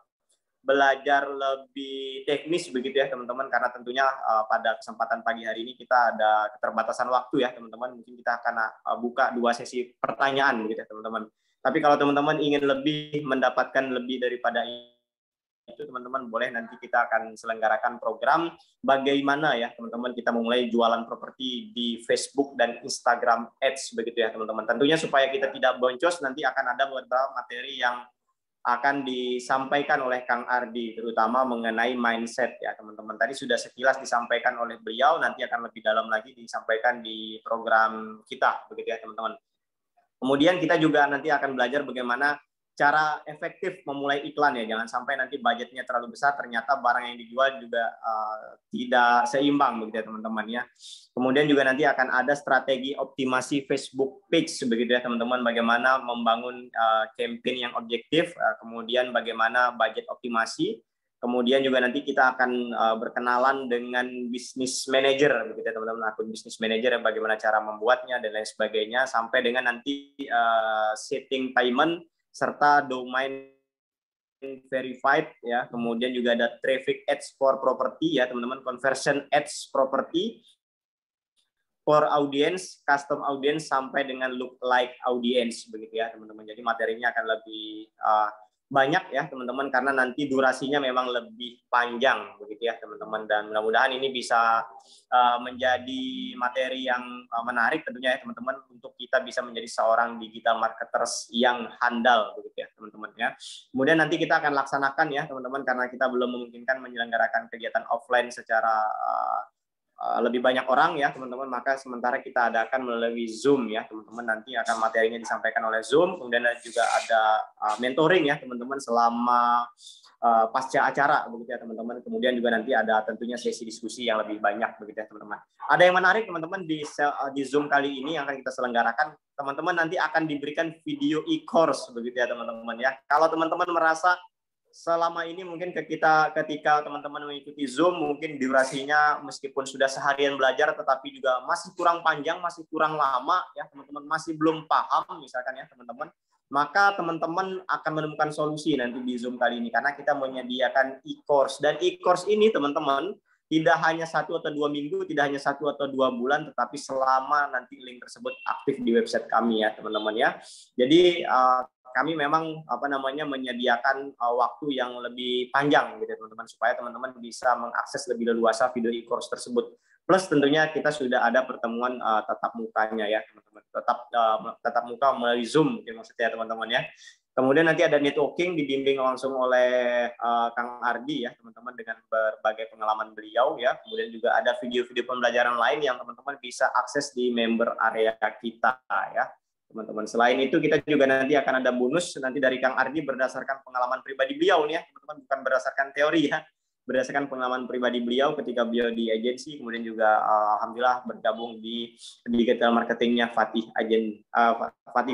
belajar lebih teknis begitu ya teman-teman, karena tentunya pada kesempatan pagi hari ini kita ada keterbatasan waktu ya teman-teman. Mungkin kita akan buka 2 sesi pertanyaan begitu ya teman-teman. Tapi kalau teman-teman ingin lebih mendapatkan lebih daripada itu, teman-teman boleh nanti kita akan selenggarakan program bagaimana ya teman-teman kita memulai jualan properti di Facebook dan Instagram Ads begitu ya teman-teman. Tentunya supaya kita tidak boncos, nanti akan ada beberapa materi yang akan disampaikan oleh Kang Ardi, terutama mengenai mindset ya teman-teman. Tadi sudah sekilas disampaikan oleh beliau, nanti akan lebih dalam lagi disampaikan di program kita begitu ya teman-teman. Kemudian kita juga nanti akan belajar bagaimana cara efektif memulai iklan ya. Jangan sampai nanti budgetnya terlalu besar, ternyata barang yang dijual juga tidak seimbang begitu ya teman-teman ya. Kemudian juga nanti akan ada strategi optimasi Facebook page begitu ya teman-teman. Bagaimana membangun campaign yang objektif, kemudian bagaimana budget optimasi. Kemudian juga nanti kita akan berkenalan dengan bisnis manager begitu ya teman-teman, akun bisnis manager yang bagaimana cara membuatnya dan lain sebagainya, sampai dengan nanti setting payment serta domain verified ya. Kemudian juga ada traffic ads for property ya teman-teman, conversion ads property for audience, custom audience, sampai dengan look like audience begitu ya teman-teman. Jadi materinya akan lebih banyak ya teman-teman, karena nanti durasinya memang lebih panjang begitu ya teman-teman, dan mudah-mudahan ini bisa menjadi materi yang menarik tentunya ya teman-teman, untuk kita bisa menjadi seorang digital marketers yang handal begitu ya teman-teman ya. Kemudian nanti kita akan laksanakan ya teman-teman, karena kita belum memungkinkan menyelenggarakan kegiatan offline secara lebih banyak orang ya teman-teman, maka sementara kita adakan melalui Zoom ya teman-teman. Nanti akan materinya disampaikan oleh Zoom, kemudian juga ada mentoring ya teman-teman selama pasca acara begitu ya teman-teman. Kemudian juga nanti ada tentunya sesi diskusi yang lebih banyak begitu ya teman-teman. Ada yang menarik teman-teman di Zoom kali ini yang akan kita selenggarakan, teman-teman nanti akan diberikan video e-course begitu ya teman-teman ya. Kalau teman-teman merasa selama ini mungkin ketika teman-teman mengikuti Zoom, mungkin durasinya meskipun sudah seharian belajar tetapi juga masih kurang panjang, masih kurang lama ya teman-teman, masih belum paham misalkan ya teman-teman, maka teman-teman akan menemukan solusi nanti di Zoom kali ini, karena kita menyediakan e-course. Dan e-course ini teman-teman tidak hanya 1 atau 2 minggu, tidak hanya 1 atau 2 bulan, tetapi selama nanti link tersebut aktif di website kami ya teman-teman ya. Jadi kami memang menyediakan waktu yang lebih panjang gitu teman-teman, supaya teman-teman bisa mengakses lebih leluasa video e-course tersebut. Plus tentunya kita sudah ada pertemuan tatap mukanya ya teman-teman, tatap muka melalui Zoom mungkin maksudnya teman-teman ya. Kemudian nanti ada networking dibimbing langsung oleh Kang Ardi ya teman-teman, dengan berbagai pengalaman beliau ya. Kemudian juga ada video-video pembelajaran lain yang teman-teman bisa akses di member area kita ya teman-teman. Selain itu kita juga nanti akan ada bonus nanti dari Kang Ardi berdasarkan pengalaman pribadi beliau nih ya teman-teman, bukan berdasarkan teori ya, berdasarkan pengalaman pribadi beliau ketika beliau di agensi, kemudian juga alhamdulillah bergabung di digital marketingnya Fatih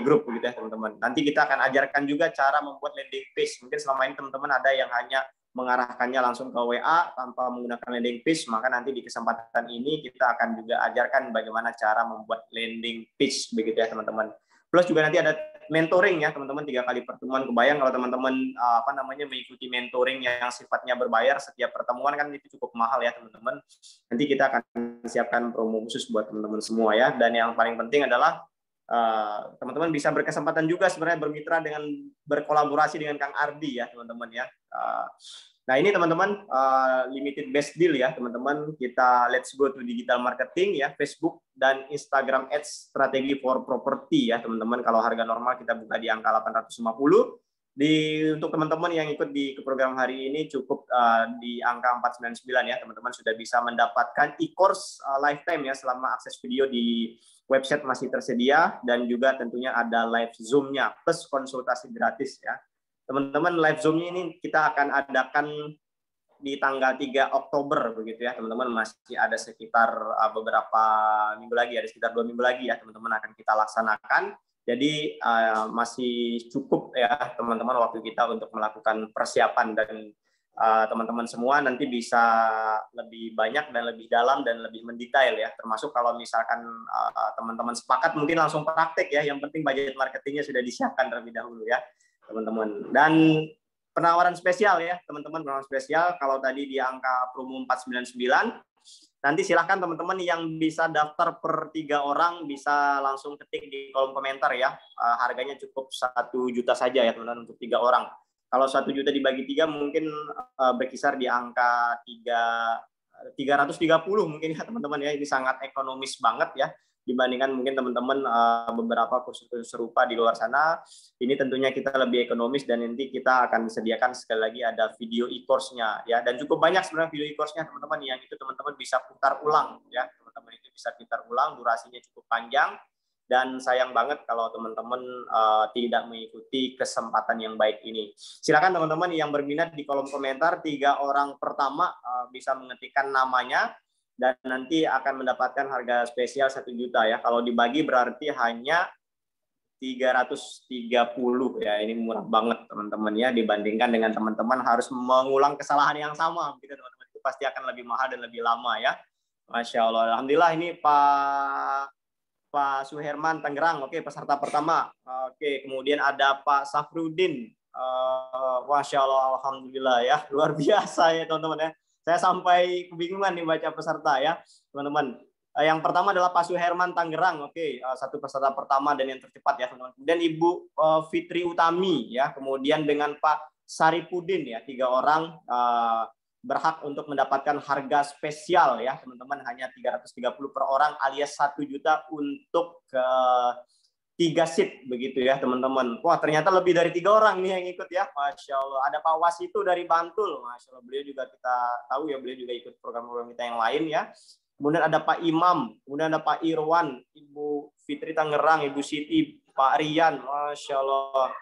Group gitu ya teman-teman. Nanti kita akan ajarkan juga cara membuat landing page. Mungkin selama ini teman-teman ada yang hanya mengarahkannya langsung ke WA tanpa menggunakan landing page, maka nanti di kesempatan ini kita akan juga ajarkan bagaimana cara membuat landing page begitu ya teman-teman. Plus juga nanti ada mentoring ya teman-teman, 3 kali pertemuan. Kebayang kalau teman-teman mengikuti mentoring yang sifatnya berbayar setiap pertemuan kan itu cukup mahal ya teman-teman. Nanti kita akan siapkan promo khusus buat teman-teman semua ya. Dan yang paling penting adalah teman-teman bisa berkesempatan juga sebenarnya bermitra dengan berkolaborasi dengan Kang Ardi ya teman-teman ya. Nah ini teman-teman limited best deal ya teman-teman. Kita let's go to digital marketing ya, Facebook dan Instagram Ads strategi for property ya teman-teman. Kalau harga normal kita buka di angka 850. Untuk teman-teman yang ikut di program hari ini cukup di angka 499 ya teman-teman, sudah bisa mendapatkan e-course lifetime ya selama akses video di website masih tersedia, dan juga tentunya ada live Zoom-nya plus konsultasi gratis ya. Teman-teman, live Zoom-nya ini kita akan adakan di tanggal 3 Oktober begitu ya teman-teman. Masih ada sekitar beberapa minggu lagi, ada sekitar 2 minggu lagi ya teman-teman akan kita laksanakan. Jadi masih cukup ya teman-teman waktu kita untuk melakukan persiapan, dan teman-teman semua nanti bisa lebih banyak dan lebih dalam dan lebih mendetail ya. Termasuk kalau misalkan teman-teman sepakat mungkin langsung praktek ya. Yang penting budget marketingnya sudah disiapkan terlebih dahulu ya teman-teman. Dan penawaran spesial ya teman-teman, penawaran spesial kalau tadi di angka promo 499, nanti silahkan teman-teman yang bisa daftar per 3 orang bisa langsung ketik di kolom komentar ya. Harganya cukup 1 juta saja ya teman-teman untuk 3 orang. Kalau 1 juta dibagi 3 mungkin berkisar di angka 330 mungkin ya teman-teman ya. Ini sangat ekonomis banget ya dibandingkan mungkin teman-teman beberapa kursus serupa di luar sana. Ini tentunya kita lebih ekonomis, dan nanti kita akan sediakan sekali lagi ada video e-course-nya ya, dan cukup banyak sebenarnya video e-course-nya teman-teman, yang itu teman-teman bisa putar ulang ya teman-teman, itu bisa putar ulang, durasinya cukup panjang. Dan sayang banget kalau teman-teman tidak mengikuti kesempatan yang baik ini. Silakan teman-teman yang berminat di kolom komentar 3 orang pertama bisa mengetikkan namanya, dan nanti akan mendapatkan harga spesial 1 juta ya. Kalau dibagi berarti hanya 330 ya. Ini murah banget teman-teman ya, dibandingkan dengan teman-teman harus mengulang kesalahan yang sama gitu teman-teman. Itu pasti akan lebih mahal dan lebih lama ya. Masya Allah. Alhamdulillah ini Pak Suherman Tangerang, oke, peserta pertama. Oke, kemudian ada Pak Safrudin. Masya Allah, alhamdulillah ya, luar biasa ya teman-teman ya. Saya sampai kebingungan nih baca peserta ya teman-teman. Yang pertama adalah Pak Suherman Tangerang, oke, 1 peserta pertama dan yang tercepat ya teman-teman. Kemudian Ibu Fitri Utami ya, kemudian dengan Pak Saripudin ya, 3 orang berhak untuk mendapatkan harga spesial ya teman-teman, hanya 330 per orang alias 1 juta untuk 3 seat begitu ya teman-teman. Wah ternyata lebih dari 3 orang nih yang ikut ya, Masya Allah. Ada Pak Wasitu dari Bantul, Masya Allah, beliau juga kita tahu ya, beliau juga ikut program-program kita yang lain ya. Kemudian ada Pak Imam, kemudian ada Pak Irwan, Ibu Fitri Tangerang, Ibu Siti, Pak Rian, Masya Allah,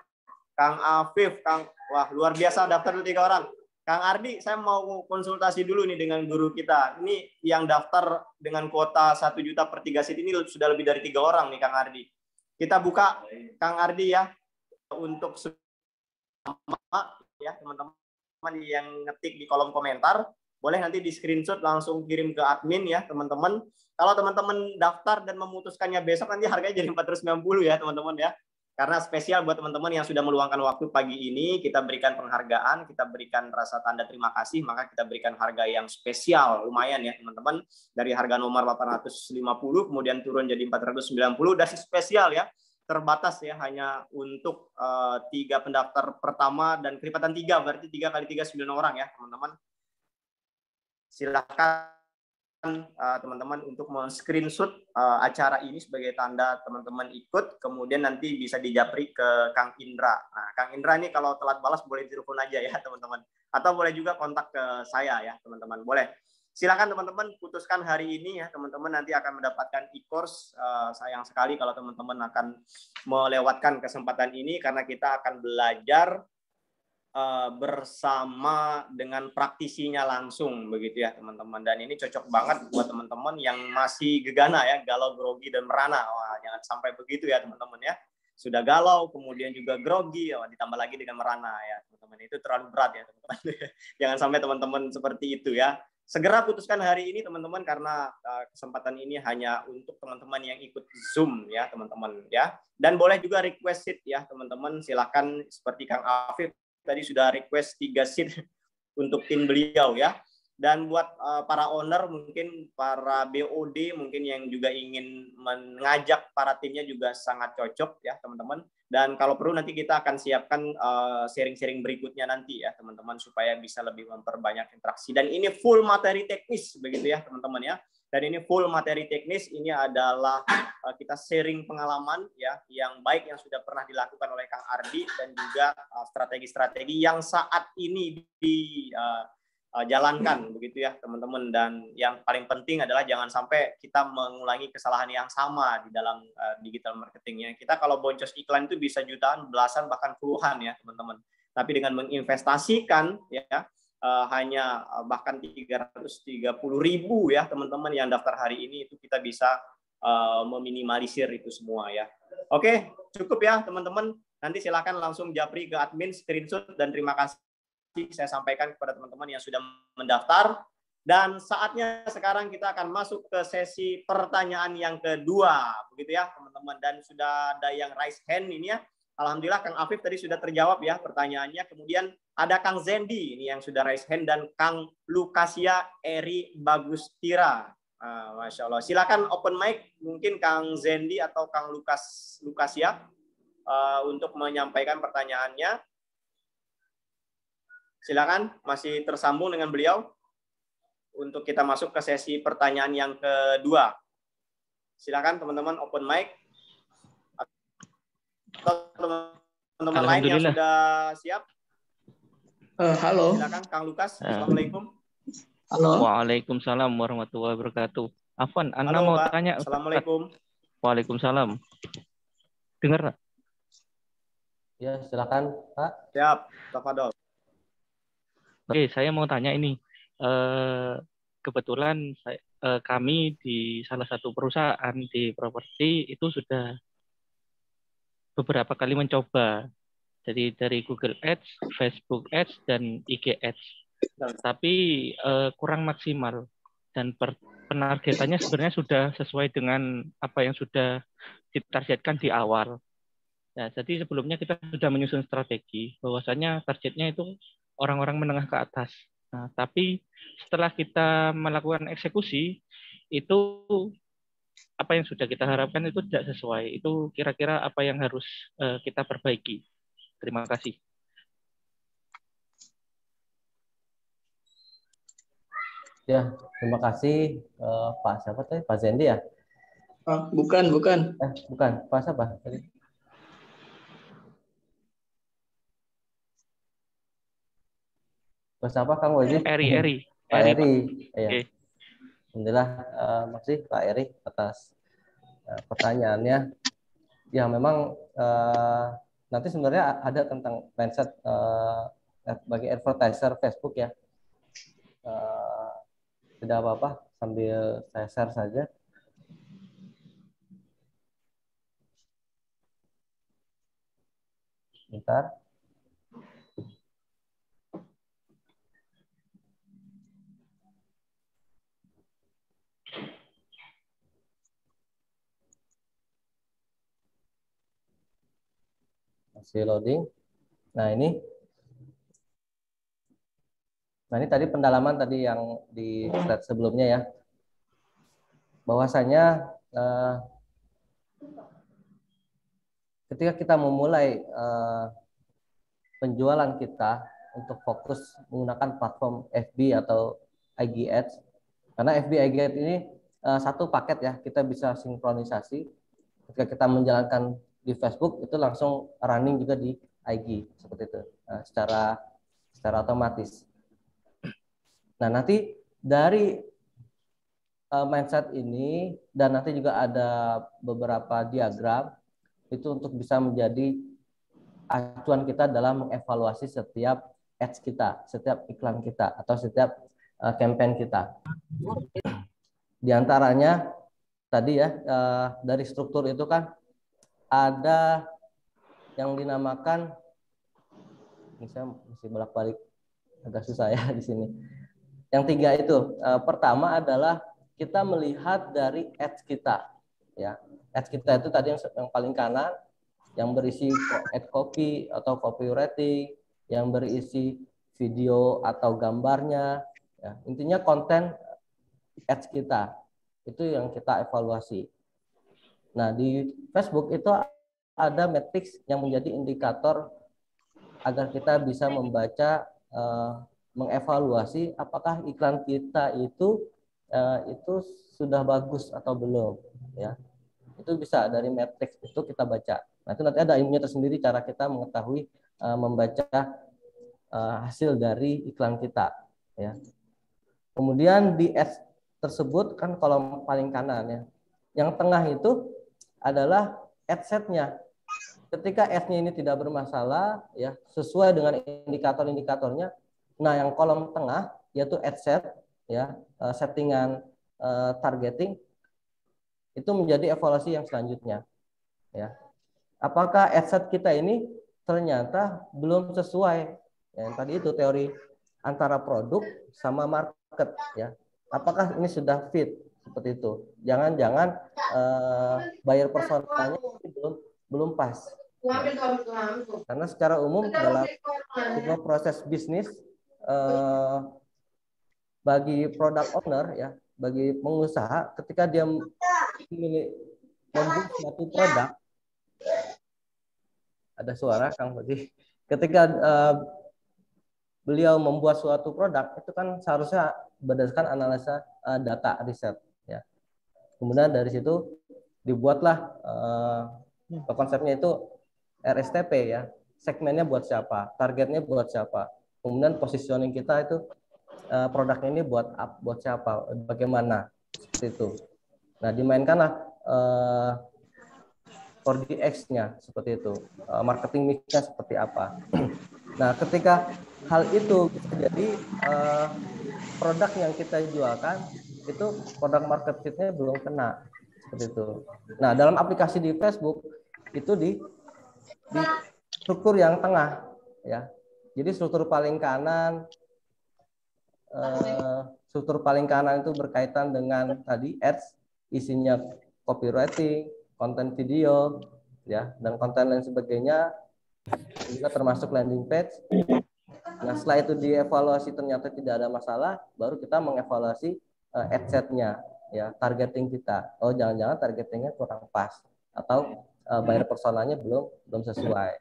Kang Afif, wah luar biasa, daftar 3 orang. Kang Ardi, saya mau konsultasi dulu nih dengan guru kita. Ini yang daftar dengan kuota 1 juta per 3 seat ini sudah lebih dari 3 orang nih Kang Ardi. Kita buka Kang Ardi ya untuk semua ya teman-teman yang ngetik di kolom komentar. Boleh nanti di screenshot langsung kirim ke admin ya teman-teman. Kalau teman-teman daftar dan memutuskannya besok, nanti harganya jadi 490 ya teman-teman ya. Karena spesial buat teman-teman yang sudah meluangkan waktu pagi ini, kita berikan penghargaan, kita berikan rasa tanda terima kasih, maka kita berikan harga yang spesial, lumayan ya teman-teman. Dari harga nomor 850, kemudian turun jadi 490, dan spesial ya, terbatas ya, hanya untuk 3 pendaftar pertama, dan kelipatan 3, berarti 3 kali 3, 9 orang ya teman-teman. Silakan teman-teman untuk men-screenshot acara ini sebagai tanda teman-teman ikut, kemudian nanti bisa dijapri ke Kang Indra. Nah, Kang Indra ini kalau telat balas boleh telepon aja ya teman-teman, atau boleh juga kontak ke saya ya teman-teman, boleh. Silakan teman-teman putuskan hari ini ya teman-teman, nanti akan mendapatkan e-course. Sayang sekali kalau teman-teman akan melewatkan kesempatan ini, karena kita akan belajar bersama dengan praktisinya langsung begitu ya teman-teman. Dan ini cocok banget buat teman-teman yang masih gegana ya, galau, grogi, dan merana. Wah, jangan sampai begitu ya teman-teman ya. sudah galau, kemudian juga grogi, ditambah lagi dengan merana ya teman-teman. Itu terlalu berat ya teman-teman. Jangan sampai teman-teman seperti itu ya. Segera putuskan hari ini teman-teman, karena kesempatan ini hanya untuk teman-teman yang ikut Zoom ya teman-teman ya. Dan boleh juga request seat ya teman-teman. Silakan seperti Kang Afif tadi sudah request 3 seat untuk tim beliau ya. Dan buat para owner, mungkin para BOD mungkin yang juga ingin mengajak para timnya juga sangat cocok ya teman-teman. Dan kalau perlu nanti kita akan siapkan sharing-sharing berikutnya nanti ya teman-teman, supaya bisa lebih memperbanyak interaksi. Dan ini full materi teknis begitu ya teman-teman ya. Dan ini full materi teknis, ini adalah kita sharing pengalaman ya yang baik yang sudah pernah dilakukan oleh Kang Ardi, dan juga strategi-strategi yang saat ini jalankan begitu ya teman-teman. Dan yang paling penting adalah jangan sampai kita mengulangi kesalahan yang sama di dalam digital marketingnya. Kita kalau boncos iklan itu bisa jutaan, belasan, bahkan puluhan ya teman-teman. Tapi dengan menginvestasikan ya hanya bahkan 330.000 ya teman-teman yang daftar hari ini, itu kita bisa meminimalisir itu semua ya. Oke, cukup ya teman-teman. Nanti silakan langsung japri ke admin, screenshot, dan terima kasih saya sampaikan kepada teman-teman yang sudah mendaftar. Dan saatnya sekarang kita akan masuk ke sesi pertanyaan yang kedua begitu ya teman-teman. Dan sudah ada yang raise hand ini ya. Alhamdulillah Kang Afif tadi sudah terjawab ya pertanyaannya. Kemudian ada Kang Zendi ini yang sudah raise hand, dan Kang Lukasia Eri Bagustira. Masya Allah. Silakan open mic, mungkin Kang Zendi atau Kang Lukasia untuk menyampaikan pertanyaannya. Silakan, masih tersambung dengan beliau untuk kita masuk ke sesi pertanyaan yang kedua. Silakan teman-teman open mic. Atau teman-teman lain yang sudah siap. Halo. Silakan Kang Lukas. Assalamualaikum. Halo. Waalaikumsalam warahmatullahi wabarakatuh. Afwan, Anda Halo, mau Pak. tanya. Assalamualaikum. Waalaikumsalam. Dengar? Ya, silakan, Pak. Siap, tafadhol. Oke, saya mau tanya ini. Kebetulan kami di salah satu perusahaan di properti itu sudah beberapa kali mencoba. Jadi dari Google Ads, Facebook Ads, dan IG Ads. Tapi kurang maksimal. Dan penargetannya sebenarnya sudah sesuai dengan apa yang sudah ditargetkan di awal. Ya, jadi sebelumnya kita sudah menyusun strategi bahwasanya targetnya itu orang-orang menengah ke atas. Nah, tapi setelah kita melakukan eksekusi, itu apa yang sudah kita harapkan itu tidak sesuai. Itu kira-kira apa yang harus kita perbaiki. Terima kasih. Ya, terima kasih Pak siapa tadi? Pak Zendi ya? Bukan. Bukan. Pak siapa tadi? Pak siapa Kang Wajib? Eri. Pak Eri. Ya. Okay. Alhamdulillah, makasih Pak Eri atas pertanyaannya. Ya, memang nanti sebenarnya ada tentang mindset bagi advertiser Facebook ya. Tidak apa-apa, sambil saya share saja. Bentar. Masih loading. Nah ini tadi pendalaman tadi yang di slide sebelumnya ya, bahwasanya ketika kita memulai penjualan kita untuk fokus menggunakan platform FB atau IG Ads, karena FB IG Ads ini satu paket ya, kita bisa sinkronisasi ketika kita menjalankan di Facebook itu langsung running juga di IG seperti itu, secara otomatis. Nah, nanti dari mindset ini dan nanti juga ada beberapa diagram itu untuk bisa menjadi acuan kita dalam mengevaluasi setiap ads kita, setiap iklan kita atau setiap campaign kita. Di antaranya tadi ya dari struktur itu kan ada yang dinamakan, ini saya mesti bolak-balik agak susah ya di sini. Yang 3 itu, pertama adalah kita melihat dari ads kita, ya. Ads kita itu tadi yang paling kanan, yang berisi ad copy atau copywriting, yang berisi video atau gambarnya, ya. Intinya konten ads kita itu yang kita evaluasi. Nah, di Facebook itu ada matriks yang menjadi indikator agar kita bisa membaca, mengevaluasi apakah iklan kita itu sudah bagus atau belum, ya. Itu bisa dari matriks itu kita baca. Nah, itu nanti ada ilmunya tersendiri cara kita mengetahui membaca hasil dari iklan kita, ya. Kemudian di ads tersebut kan kolom paling kanan, ya. Yang tengah itu adalah ad setnya. Ketika ads-nya ini tidak bermasalah, ya, sesuai dengan indikator-indikatornya, nah yang kolom tengah yaitu ad set, ya, settingan targeting, itu menjadi evaluasi yang selanjutnya, ya. Apakah ad set kita ini ternyata belum sesuai, ya, yang tadi itu teori antara produk sama market, ya. Apakah ini sudah fit seperti itu? Jangan-jangan buyer personanya belum pas. Karena secara umum dalam sebuah proses bisnis, bagi product owner, ya, bagi pengusaha, ketika dia membuat suatu produk, ada suara Kang Fadzi, ketika beliau membuat suatu produk itu kan seharusnya berdasarkan analisa data riset, ya. Kemudian dari situ dibuatlah konsepnya itu RSTP, ya, segmennya buat siapa, targetnya buat siapa, kemudian positioning kita itu produknya ini buat siapa, bagaimana, seperti itu. Nah, dimainkanlah 4DX-nya seperti itu, marketing mix-nya seperti apa. Nah, ketika hal itu bisa jadi produk yang kita jualkan itu produk market fit-nya belum kena, seperti itu. Nah, dalam aplikasi di Facebook itu di struktur yang tengah, ya. Jadi struktur paling kanan itu berkaitan dengan tadi ads, isinya copywriting, konten video, ya, dan konten lain sebagainya, juga termasuk landing page. Nah, setelah itu dievaluasi ternyata tidak ada masalah, baru kita mengevaluasi ad set-nya, ya, targeting kita. Oh, jangan-jangan targetingnya kurang pas atau buyer personanya belum sesuai.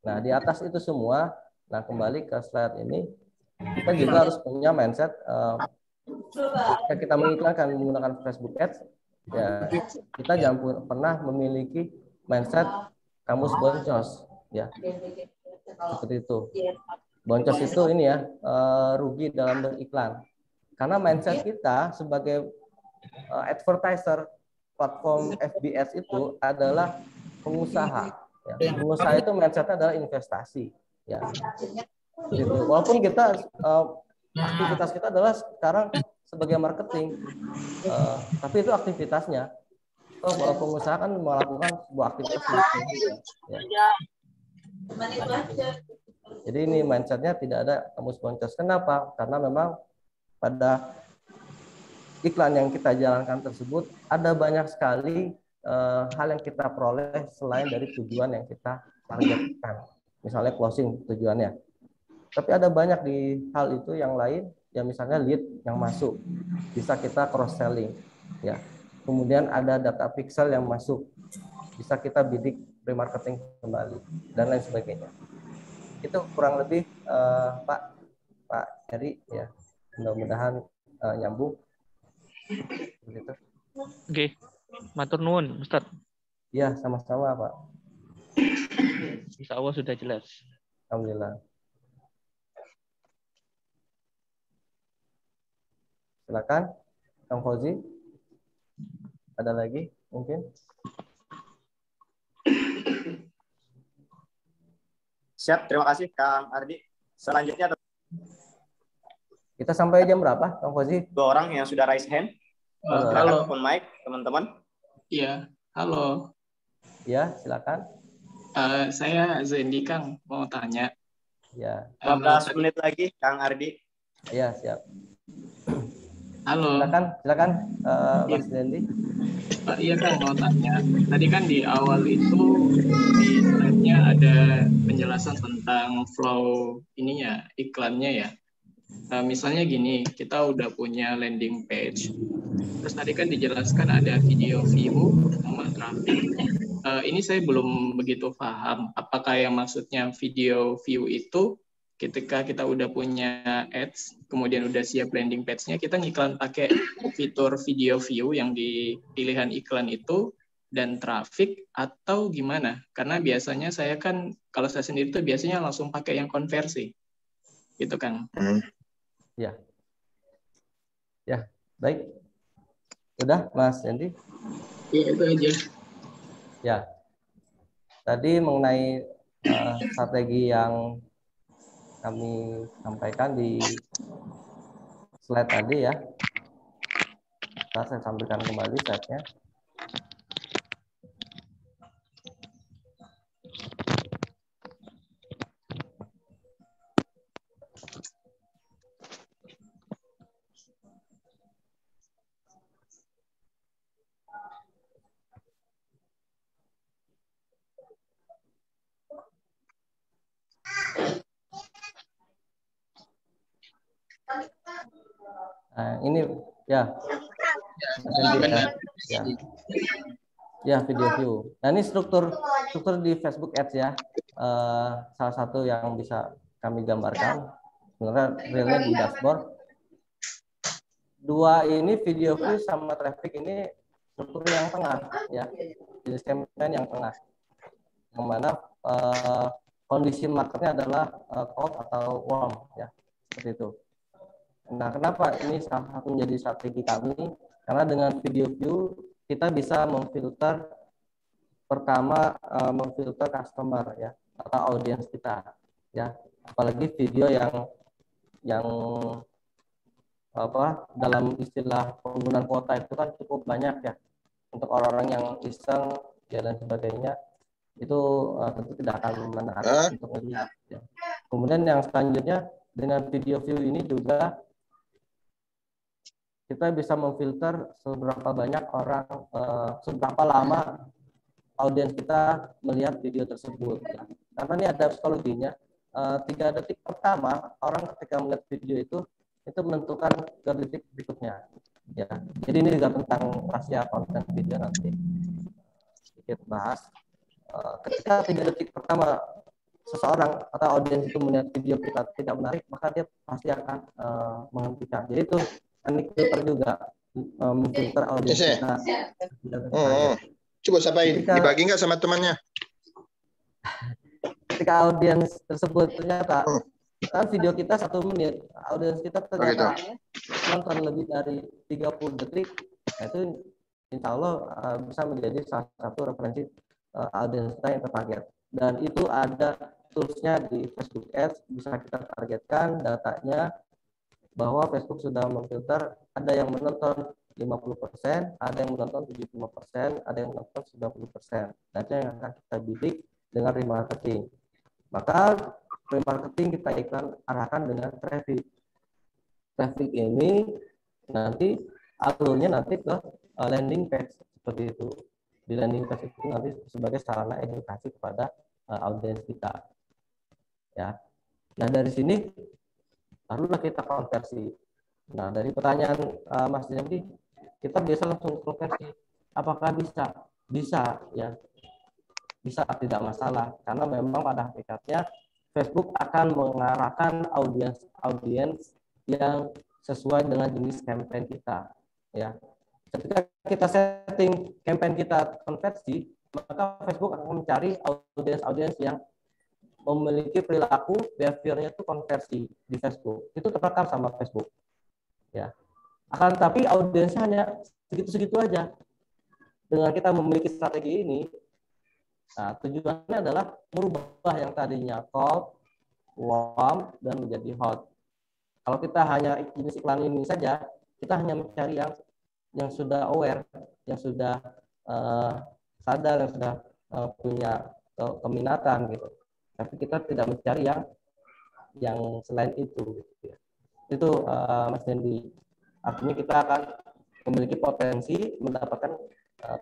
Nah, di atas itu semua, nah kembali ke slide ini, kita juga harus punya mindset ketika kita mengiklankan menggunakan Facebook Ads, ya, kita jangan pernah memiliki mindset kamus boncos, ya, seperti itu. Boncos itu ini, ya, rugi dalam beriklan, karena mindset kita sebagai advertiser platform FBS itu adalah pengusaha, ya. Pengusaha itu mindsetnya adalah investasi, ya. Gitu. Walaupun kita aktivitas kita adalah sekarang sebagai marketing, tapi itu aktivitasnya. Kalau pengusaha kan melakukan sebuah aktivitas marketing, ya. Jadi ini mindsetnya tidak ada kamus boncos. Kenapa? Karena memang pada iklan yang kita jalankan tersebut ada banyak sekali hal yang kita peroleh selain dari tujuan yang kita targetkan. Misalnya closing tujuannya. Tapi ada banyak di hal itu yang lain, ya, misalnya lead yang masuk, bisa kita cross selling, ya. Kemudian ada data pixel yang masuk, bisa kita bidik remarketing kembali dan lain sebagainya. Itu kurang lebih Pak Heri, ya. Mudah-mudahan nyambung. Begitu. Oke, matur nuwun, Ustaz. Ya, sama-sama, Pak. Insya Allah sudah jelas. Alhamdulillah. Silakan, Kang Fauzi. Ada lagi mungkin? Siap, terima kasih Kang Ardi. Selanjutnya kita sampai jam berapa, Kang Fauzi? 2 orang yang sudah raise hand. Halo. Open mic, teman-teman. Iya, halo. Ya, silakan. Saya Zendi, Kang, mau tanya. Ya. 15 menit lagi, Kang Ardi. Ya, siap. Halo. Silakan Mas Zendi. Iya, Kang, mau tanya. Tadi kan di awal itu di slide-nya ada penjelasan tentang flow ininya, iklannya ya. Misalnya gini, kita udah punya landing page. Terus tadi kan dijelaskan ada video view sama traffic. Ini saya belum begitu paham. Apakah yang maksudnya video view itu ketika kita udah punya ads, kemudian udah siap landing page-nya, kita ngiklan pakai fitur video view yang di pilihan iklan itu, dan traffic, atau gimana? Karena biasanya saya kan, kalau saya sendiri tuh biasanya langsung pakai yang konversi. Gitu, Kang. Ya. Ya, baik. Udah, Mas Zendi? Iya, itu aja. Ya. Tadi mengenai strategi yang kami sampaikan di slide tadi ya. Saya sampaikan kembali slide-nya. Nah, ini ya. Ya, video view. Nah, ini struktur di Facebook Ads ya. Salah satu yang bisa kami gambarkan sebenarnya realnya di dashboard. Dua ini video view sama traffic ini struktur yang tengah ya. Jenis campaign yang tengah. Yang mana kondisi marketnya adalah cold atau warm ya. Seperti itu. Nah, kenapa ini salah satu menjadi strategi kami? Karena dengan video view kita bisa memfilter, pertama memfilter customer ya atau audiens kita ya. Apalagi video yang dalam istilah penggunaan kuota itu kan cukup banyak ya. Untuk orang-orang yang iseng ya dan sebagainya itu tentu tidak akan menarik untuk melihat ya. Kemudian yang selanjutnya dengan video view ini juga kita bisa memfilter seberapa banyak orang, seberapa lama audiens kita melihat video tersebut. Ya. Karena ini ada psikologinya. 3 detik pertama orang ketika melihat video itu menentukan ke detik berikutnya. Ya. Jadi ini juga tentang rahasia konten video nanti kita bahas. Ketika 3 detik pertama seseorang atau audiens itu melihat video kita tidak menarik, maka dia pasti akan menghentikan. Jadi itu teknik filter juga, memfilter audiens kita. Coba siapa dibagi nggak sama temannya? Ketika audiens tersebut ternyata kan video kita 1 menit, audiens kita ternyata nonton lebih dari 30 detik, itu insya Allah bisa menjadi salah satu referensi audiens kita yang tertarget. Dan itu ada toolsnya di Facebook Ads, bisa kita targetkan datanya bahwa Facebook sudah memfilter, ada yang menonton 50%, ada yang menonton 75%, ada yang menonton 90%. Nah, itu yang akan kita bidik dengan remarketing. Maka remarketing kita arahkan dengan traffic. Traffic ini nanti alurnya nanti ke landing page seperti itu. Di landing page itu nanti sebagai sarana edukasi kepada audiens kita. Ya. Nah, dari sini barulah kita konversi. Nah, dari pertanyaan Mas Zendi, kita biasa langsung konversi. Apakah bisa? Bisa, ya. Bisa, tidak masalah. Karena memang pada hakikatnya Facebook akan mengarahkan audiens yang sesuai dengan jenis campaign kita. Ya. Ketika kita setting campaign kita konversi, maka Facebook akan mencari audiens yang memiliki perilaku behaviornya itu konversi di Facebook. Itu terekam sama Facebook. Ya. Akan tapi audiensnya hanya segitu-segitu aja. Dengan kita memiliki strategi ini, nah, tujuannya adalah merubah yang tadinya cold, warm, dan menjadi hot. Kalau kita hanya jenis iklan ini saja, kita hanya mencari yang sudah aware, yang sudah sadar, yang sudah punya keminatan gitu. Tapi kita tidak mencari yang selain itu. Gitu ya. Itu Mas Dendi. Artinya kita akan memiliki potensi mendapatkan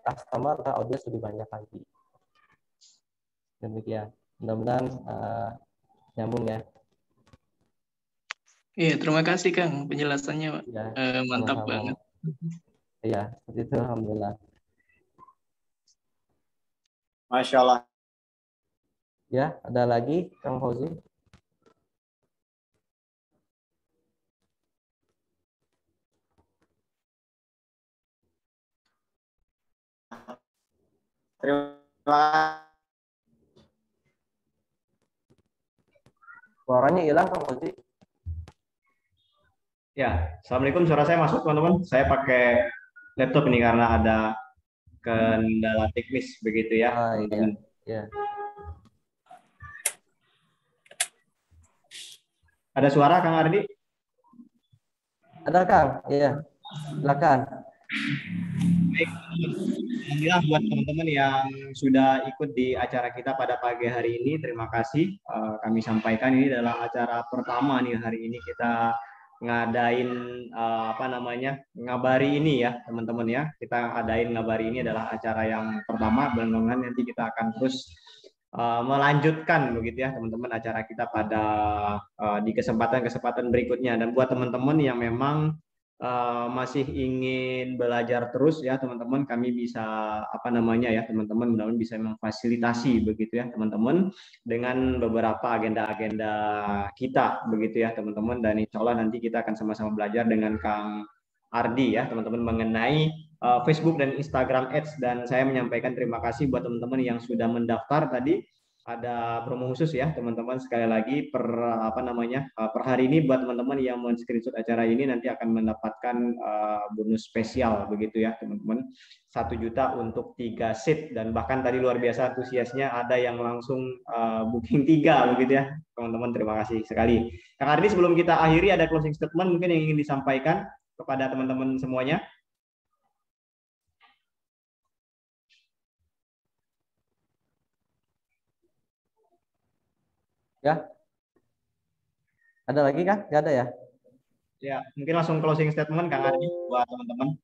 customer atau audiens lebih banyak lagi. Demikian. Mudah-mudahan nyambung ya. Iya, terima kasih Kang penjelasannya, Pak. Ya, mantap sama-sama. banget. Iya, seperti itu. Alhamdulillah. Masya Allah. Ya, ada lagi Kang Fauzi? Terima Suaranya hilang Kang Fauzi. Ya, Assalamualaikum. Suara saya masuk, teman-teman. Saya pakai laptop ini karena ada kendala teknis begitu ya. Iya. Iya. Ada suara Kang Ardi? Ada Kang, iya. Silakan. Baik, alhamdulillah buat teman-teman yang sudah ikut di acara kita pada pagi hari ini, terima kasih. Kami sampaikan ini adalah acara pertama nih hari ini kita ngadain ngabari ini ya teman-teman ya. Kita ngadain ngabari ini adalah acara yang pertama, mudah-mudahan nanti kita akan terus melanjutkan begitu ya teman-teman acara kita pada di kesempatan-kesempatan berikutnya. Dan buat teman-teman yang memang masih ingin belajar terus ya teman-teman, kami bisa teman-teman mudah-mudahan bisa memfasilitasi begitu ya teman-teman dengan beberapa agenda-agenda kita begitu ya teman-teman. Dan insya Allah nanti kita akan sama-sama belajar dengan Kang Ardi ya teman-teman mengenai Facebook dan Instagram Ads. Dan saya menyampaikan terima kasih buat teman-teman yang sudah mendaftar tadi. Ada promo khusus ya teman-teman, sekali lagi per hari ini buat teman-teman yang men-screenshot acara ini nanti akan mendapatkan bonus spesial begitu ya teman-teman, 1 juta untuk 3 seat. Dan bahkan tadi luar biasa antusiasnya, ada yang langsung booking 3 begitu ya teman-teman. Terima kasih sekali Kang Ardi. Sebelum kita akhiri, ada closing statement mungkin yang ingin disampaikan kepada teman-teman semuanya. Ya. Ada lagi kan? Nggak ada ya? Ya, mungkin langsung closing statement Kang Ardi buat teman-teman.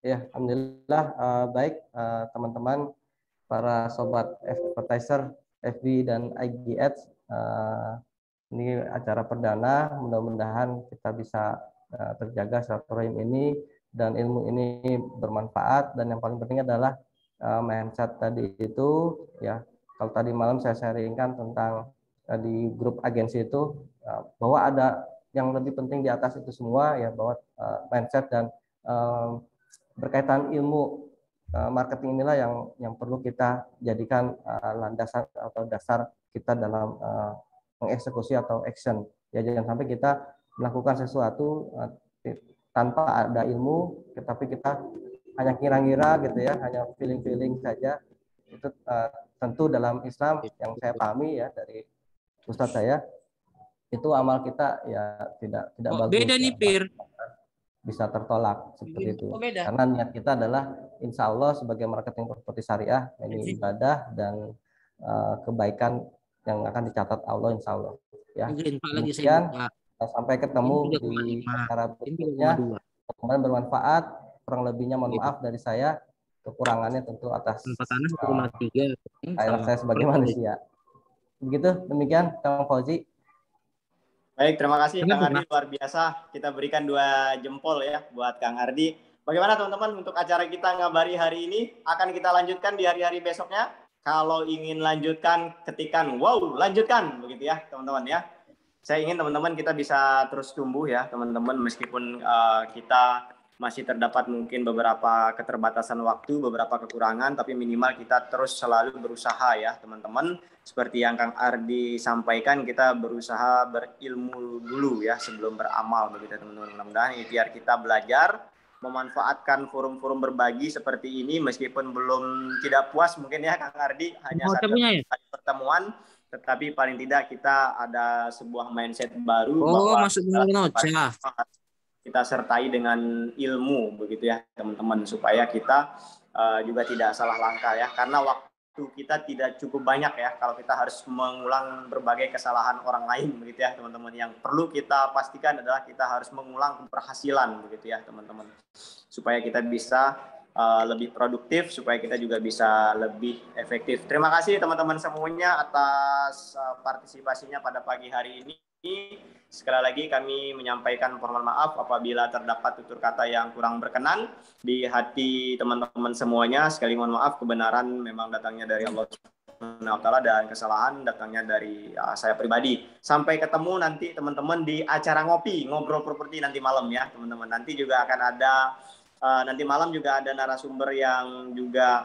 Ya, alhamdulillah baik teman-teman para sobat advertiser FB dan IG Ads. Ini acara perdana, mudah-mudahan kita bisa terjaga silaturahim ini dan ilmu ini bermanfaat. Dan yang paling penting adalah mindset tadi itu ya. Kalau tadi malam saya sharingkan tentang di grup agensi itu bahwa ada yang lebih penting di atas itu semua ya, bahwa mindset dan berkaitan ilmu marketing inilah yang perlu kita jadikan landasan atau dasar kita dalam mengeksekusi atau action ya. Jangan sampai kita melakukan sesuatu tanpa ada ilmu, tapi kita hanya kira-kira gitu ya, hanya feeling saja. Itu tentu dalam Islam yang saya pahami ya dari Ustadz saya, itu amal kita ya tidak bagus. Beda nih, Pir. Bisa tertolak seperti itu. Karena niat kita adalah insya Allah sebagai marketing properti syariah ini ibadah dan kebaikan yang akan dicatat Allah insya Allah. Ya. Kemudian sampai ketemu di acara berikutnya. Semoga bermanfaat. Kurang lebihnya mohon maaf dari saya. Kekurangannya tentu atas saya sebagai manusia. Begitu, demikian Kang Fauzi. Baik, terima kasih Kang Ardi, luar biasa. Kita berikan 2 jempol ya buat Kang Ardi. Bagaimana teman-teman untuk acara kita ngabari hari ini? Akan kita lanjutkan di hari-hari besoknya. Kalau ingin lanjutkan, ketikan wow, lanjutkan begitu ya teman-teman ya. Saya ingin teman-teman kita bisa terus tumbuh ya teman-teman, meskipun kita masih terdapat mungkin beberapa keterbatasan waktu, beberapa kekurangan, tapi minimal kita terus selalu berusaha ya teman-teman. Seperti yang Kang Ardi sampaikan, kita berusaha berilmu dulu ya sebelum beramal begitu teman-teman. Mudah-mudahan ikhtiar kita belajar, memanfaatkan forum-forum berbagi seperti ini, meskipun belum tidak puas mungkin ya Kang Ardi, hanya satu pertemuan, tetapi paling tidak kita ada sebuah mindset baru bahwa kita sertai dengan ilmu begitu ya teman-teman, supaya kita juga tidak salah langkah ya, karena waktu kita tidak cukup banyak ya kalau kita harus mengulang berbagai kesalahan orang lain begitu ya teman-teman. Yang perlu kita pastikan adalah kita harus mengulang keberhasilan begitu ya teman-teman, supaya kita bisa lebih produktif, supaya kita juga bisa lebih efektif. Terima kasih teman-teman semuanya atas partisipasinya pada pagi hari ini. Sekali lagi kami menyampaikan permohonan maaf apabila terdapat tutur kata yang kurang berkenan di hati teman-teman semuanya. Sekali mohon maaf, kebenaran memang datangnya dari Allah Subhanahu wa taala dan kesalahan datangnya dari saya pribadi. Sampai ketemu nanti teman-teman di acara ngobrol properti nanti malam ya teman-teman. Nanti juga akan ada nanti malam juga ada narasumber yang juga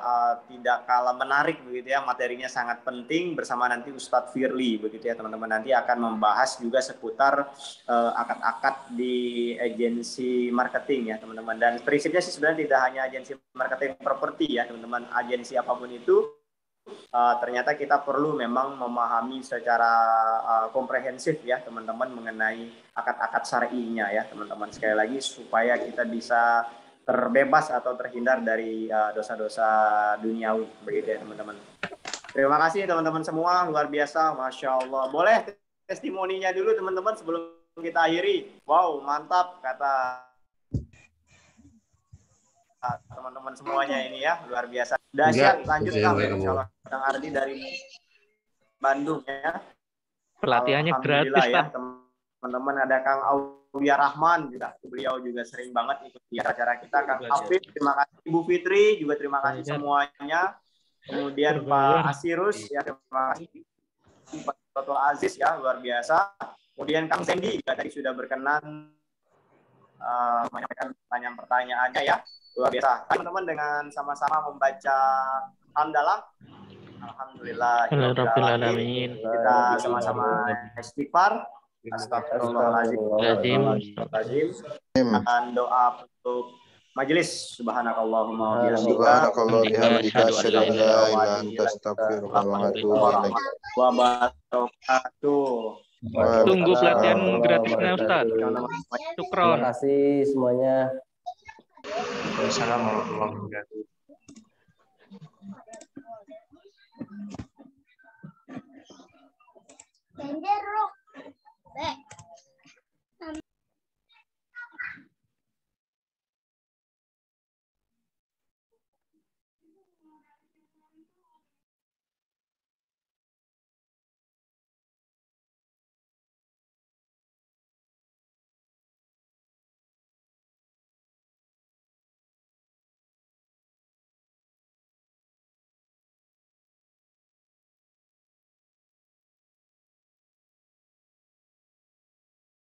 tidak kalah menarik begitu ya, materinya sangat penting bersama nanti Ustadz Firly begitu ya teman-teman. Nanti akan membahas juga seputar akad-akad di agensi marketing ya teman-teman. Dan prinsipnya sih sebenarnya tidak hanya agensi marketing properti ya teman-teman, agensi apapun itu ternyata kita perlu memang memahami secara komprehensif ya teman-teman mengenai akad-akad syar'inya ya teman-teman. Sekali lagi supaya kita bisa terbebas atau terhindar dari dosa-dosa duniawi begitu ya teman-teman. Terima kasih teman-teman semua, luar biasa, Masya Allah. Boleh testimoninya dulu teman-teman sebelum kita akhiri. Wow, mantap kata teman-teman semuanya ini ya, luar biasa. Dahsyat, lanjut Kang, Insya Allah. Kang Ardi dari Bandung ya. Pelatihannya gratis ya teman-teman. Ada Kang Aulia Rahman juga, beliau juga sering banget ikut di acara kita. Kang Afif, terima kasih. Ibu Fitri juga terima kasih semuanya. Kemudian Pak Asirus ya, terima kasih. Pak Dr. Aziz ya, luar biasa. Kemudian Kang Sendi juga tadi sudah berkenan menyampaikan pertanyaan-pertanyaannya ya, luar biasa. Teman-teman dengan sama-sama membaca hamdalah. Alhamdulillah. Alhamdulillah. Kita sama-sama istighfar. Astagfirullahaladzim. Dan doa untuk majelis. Subhanakallahumma wa bihamdika asyhadu an la ilaha illa anta astaghfiruka wa atubu ilaik. Wa barakatuh. Tunggu pelatihan gratisnya Ustaz. Syukron. Terima kasih semuanya. Assalamualaikum warahmatullahi wabarakatuh. Tender,